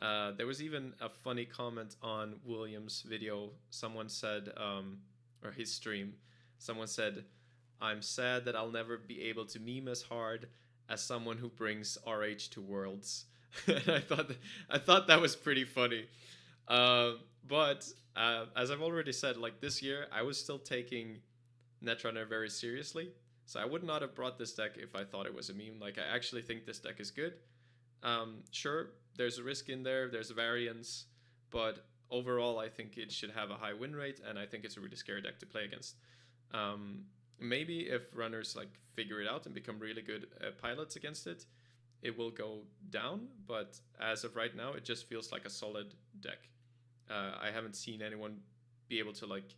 There was even a funny comment on William's video. Someone said, or his stream, someone said, "I'm sad that I'll never be able to meme as hard as someone who brings RH to Worlds." And I thought that was pretty funny. But as I've already said, like this year, I was still taking Netrunner very seriously. So I would not have brought this deck if I thought it was a meme. Like, I actually think this deck is good. Sure, there's a risk in there, there's a variance, but overall I think it should have a high win rate, and I think it's a really scary deck to play against. Maybe if runners like figure it out and become really good pilots against it, it will go down, but as of right now, it just feels like a solid deck. I haven't seen anyone be able to like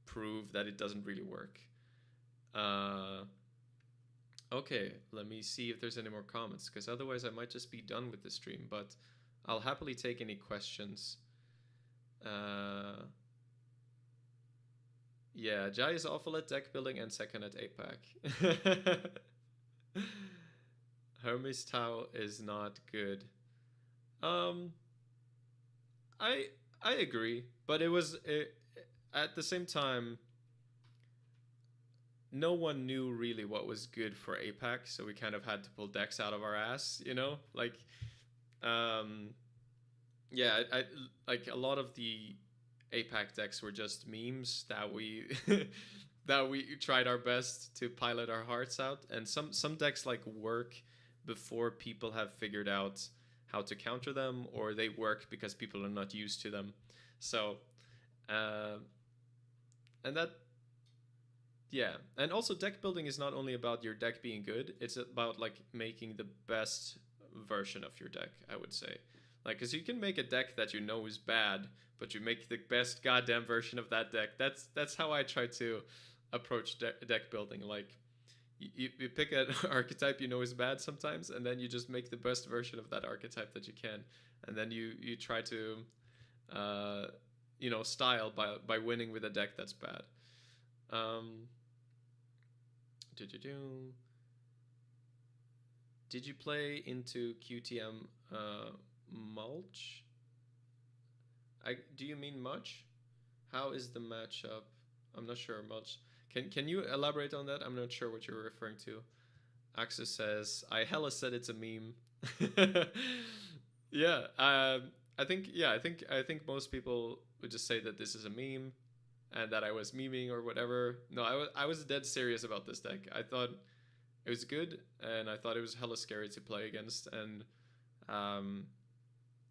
prove that it doesn't really work. Okay, let me see if there's any more comments, because otherwise I might just be done with the stream, but I'll happily take any questions. Yeah, Jai is awful at deck building and second at APAC. Hermes Tau is not good. I agree, but at the same time, no one knew really what was good for APAC, so we kind of had to pull decks out of our ass, you know? Like, yeah, I like a lot of the APAC decks were just memes that we that we tried our best to pilot our hearts out, and some decks like work before people have figured out how to counter them, or they work because people are not used to them. So, and that, yeah, and also deck building is not only about your deck being good; it's about like making the best version of your deck, I would say. Like, because you can make a deck that you know is bad, but you make the best goddamn version of that deck. That's how I try to approach deck building. Like, you pick an archetype you know is bad sometimes, and then you just make the best version of that archetype that you can, and then you try to, style by winning with a deck that's bad. Did you play into QTM mulch? Do you mean much? How is the matchup? I'm not sure much. Can you elaborate on that? I'm not sure what you're referring to. Axis says, I hella said it's a meme. Yeah, I think most people would just say that this is a meme and that I was memeing or whatever. No, I was dead serious about this deck. I thought it was good, and I thought it was hella scary to play against, and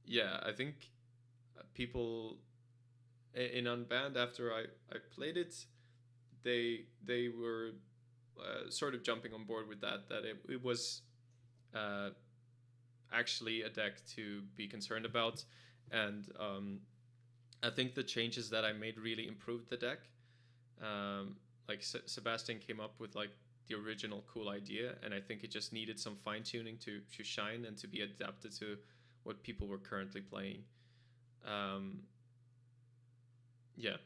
yeah, I think people in Unbanned, after I played it, they were sort of jumping on board with that it was actually a deck to be concerned about, and I think the changes that I made really improved the deck. Like Sebastian came up with like the original cool idea, and I think it just needed some fine tuning to shine and to be adapted to what people were currently playing. Yeah.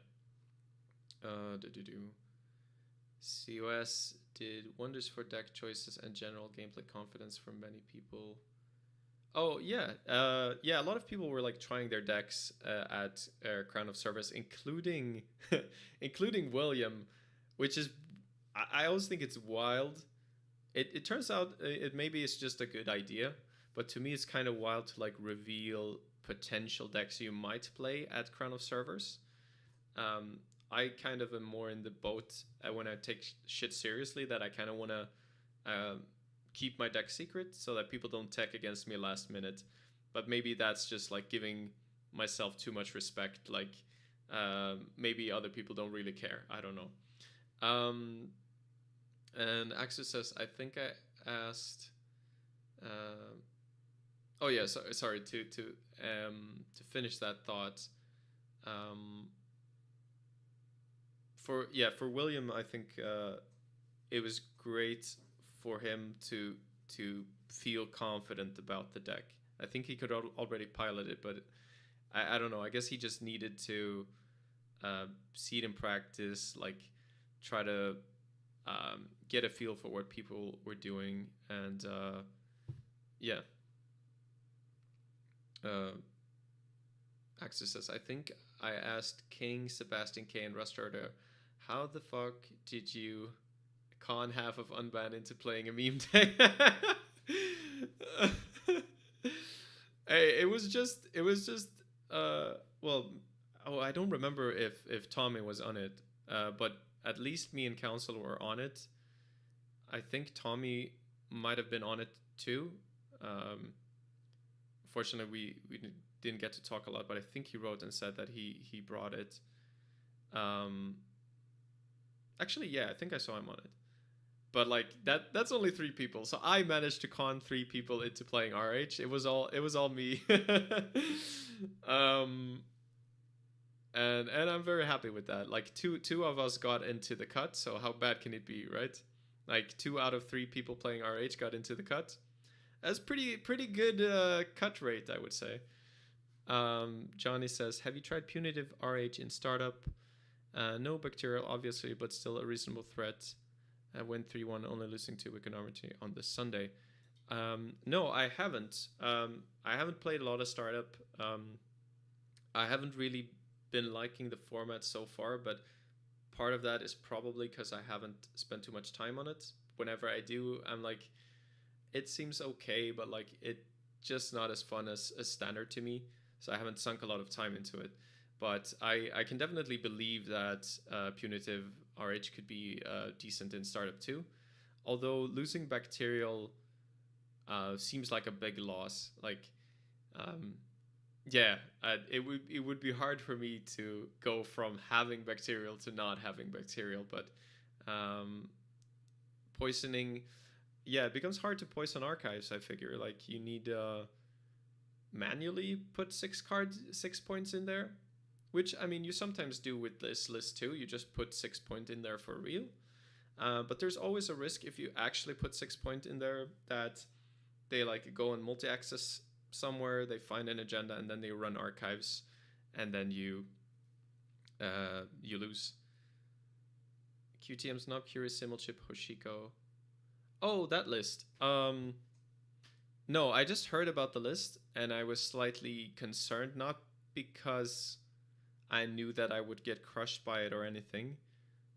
COS did wonders for deck choices and general gameplay confidence for many people. Oh yeah, yeah. A lot of people were like trying their decks at Crown of Service, including including William, which is I always think it's wild. It turns out it maybe it's just a good idea, but to me it's kind of wild to like reveal potential decks you might play at Crown of Servers. I kind of am more in the boat when I take shit seriously, that I kind of want to keep my deck secret so that people don't tech against me last minute. But maybe that's just like giving myself too much respect. Like maybe other people don't really care. I don't know. And Axis says, I think I asked. Oh yeah, sorry to finish that thought. For William, I think it was great for him to feel confident about the deck. I think he could already pilot it, but I don't know. I guess he just needed to see it in practice, like try to get a feel for what people were doing, and yeah. Axis says, I think I asked King, Sebastian K, and Rustarder, how the fuck did you con half of Unban into playing a meme deck? Hey, it was just well, oh, I don't remember if Tommy was on it, but at least me and Council were on it. I think Tommy might have been on it too. Fortunately, we didn't get to talk a lot, but I think he wrote and said that he brought it. Actually, yeah, I think I saw him on it. But like that's only 3 people, so I managed to con 3 people into playing RH. It was all me. And I'm very happy with that. Like two of us got into the cut, so how bad can it be, right? Like 2 out of 3 people playing RH got into the cut. That's pretty good cut rate, I would say. Johnny says, have you tried punitive RH in startup? No bacterial, obviously, but still a reasonable threat. Went 3-1, only losing to Econometry on this Sunday. No, I haven't. I haven't played a lot of startup. I haven't really been liking the format so far, but part of that is probably because I haven't spent too much time on it. Whenever I do, I'm like, it seems okay, but like it just not as fun as standard to me. So I haven't sunk a lot of time into it. But I can definitely believe that punitive RH could be decent in startup too. Although losing bacterial seems like a big loss. Like, yeah, it would be hard for me to go from having bacterial to not having bacterial. But poisoning, yeah, it becomes hard to poison archives. I figure like you need manually put 6 points in there. Which, I mean, you sometimes do with this list too. You just put 6 point in there for real. But there's always a risk if you actually put 6 point in there that they like go on multi-access somewhere, they find an agenda, and then they run archives, and then you lose. QTM's not curious, Simulchip, Hoshiko. Oh, that list. No, I just heard about the list, and I was slightly concerned, not because I knew that I would get crushed by it or anything,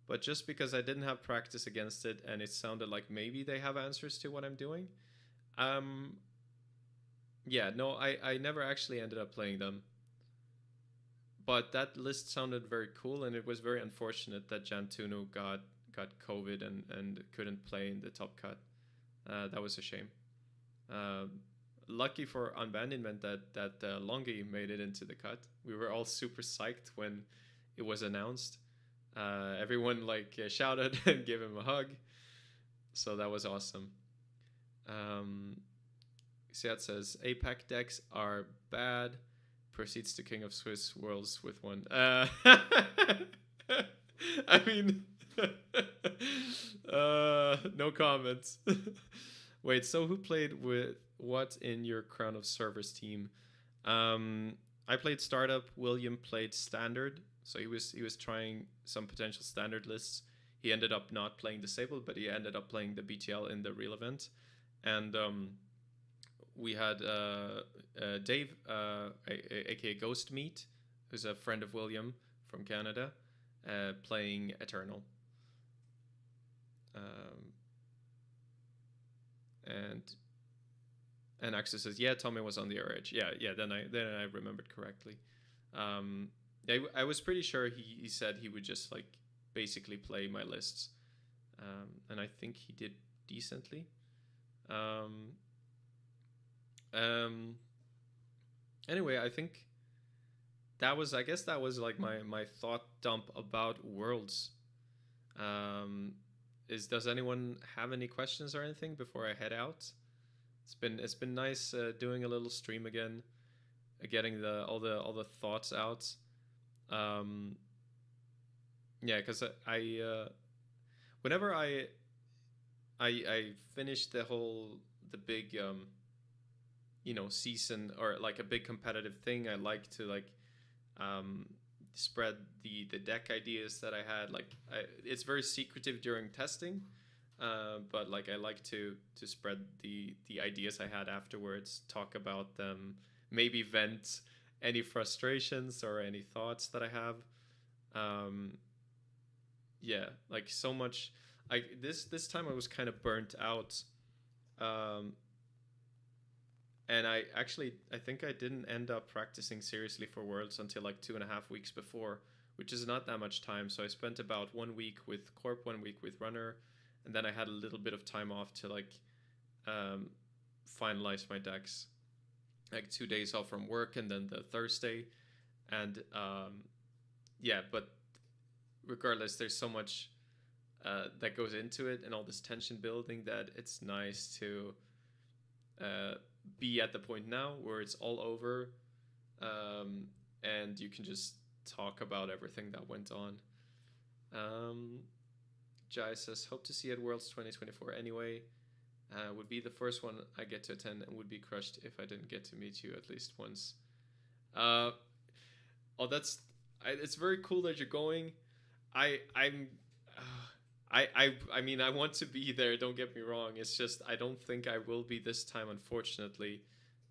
but just because I didn't have practice against it and it sounded like maybe they have answers to what I'm doing. Yeah, no, I never actually ended up playing them. But that list sounded very cool, and it was very unfortunate that Jantuno got COVID and couldn't play in the top cut. That was a shame. Lucky for Unbanditment that Longi made it into the cut. We were all super psyched when it was announced. Everyone like shouted and gave him a hug. So that was awesome. Siat says, APAC decks are bad. Proceeds to King of Swiss Worlds with one. I mean, no comments. Wait, so who played with what in your Crown of Servers team? I played startup. William played standard, so he was trying some potential standard lists. He ended up not playing disabled, but he ended up playing the BTL in the real event. And we had Dave, aka Ghost Meat, who's a friend of William from Canada, playing Eternal. And And Axel says, "Yeah, Tommy was on the edge." Yeah, yeah. Then I remembered correctly. Um, I was pretty sure he said he would just like basically play my lists, and I think he did decently. Um, um, anyway, I think I guess that was like my thought dump about Worlds. Um, does anyone have any questions or anything before I head out? It's been nice doing a little stream again, getting the thoughts out. Um, yeah, because whenever I finish the big season or like a big competitive thing, I like to like um, spread the deck ideas that I had. Like it's very secretive during testing, but like I like to spread the ideas I had afterwards, talk about them, maybe vent any frustrations or any thoughts that I have. Um, yeah, like so much. This time I was kind of burnt out, um, and I think I didn't end up practicing seriously for Worlds until like 2.5 weeks before, which is not that much time. So I spent about 1 week with Corp, 1 week with Runner, and then I had a little bit of time off to like um, finalize my decks. Like 2 days off from work, and then the Thursday, and yeah. But regardless, there's so much that goes into it, and all this tension building that it's nice to uh, be at the point now where it's all over, um, and you can just talk about everything that went on. Um, Jai says, "Hope to see you at Worlds 2024 anyway. Would be the first one I get to attend and would be crushed if I didn't get to meet you at least once." Uh, oh, it's very cool that you're going. I'm I mean I want to be there. Don't get me wrong. It's just I don't think I will be this time, unfortunately.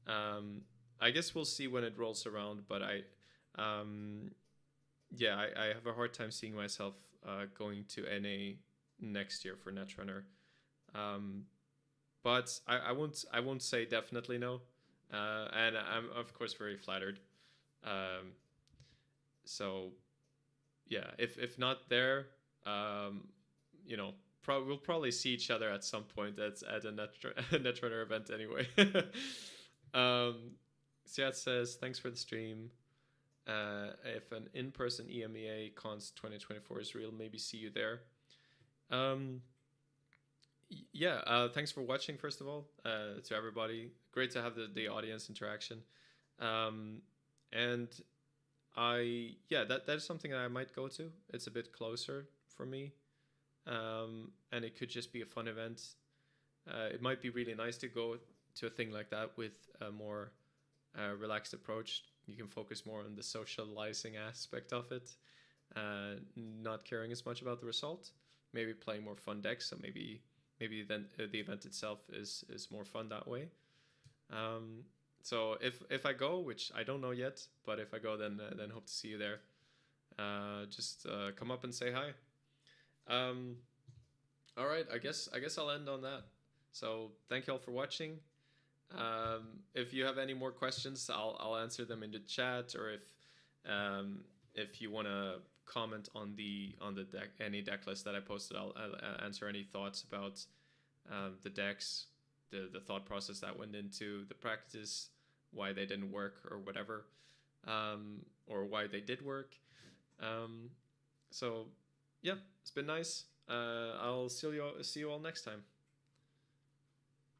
Um, I guess we'll see when it rolls around. But um, yeah, I have a hard time seeing myself going to NA next year for Netrunner. Um, but I won't say definitely no. And I'm of course very flattered. Um, so yeah, if not there, um, we'll probably see each other at some point at a Netrunner event anyway. Siat says, "Thanks for the stream. If an in-person EMEA Cons 2024 is real, maybe see you there." Um, yeah, thanks for watching, first of all, to everybody. Great to have the audience interaction. And that is something that I might go to. It's a bit closer for me, and it could just be a fun event. It might be really nice to go to a thing like that with a more relaxed approach. You can focus more on the socializing aspect of it, not caring as much about the result. Maybe playing more fun decks, so maybe then the event itself is more fun that way. So if I go, which I don't know yet, but if I go, then hope to see you there. Just come up and say hi. All right, I guess I'll end on that. So thank you all for watching. If you have any more questions, I'll answer them in the chat, or if you want to comment on the deck, any deck list that I posted, I'll answer any thoughts about the decks, the thought process that went into the practice, why they didn't work or whatever, or why they did work. So yeah, it's been nice. I'll see you all next time.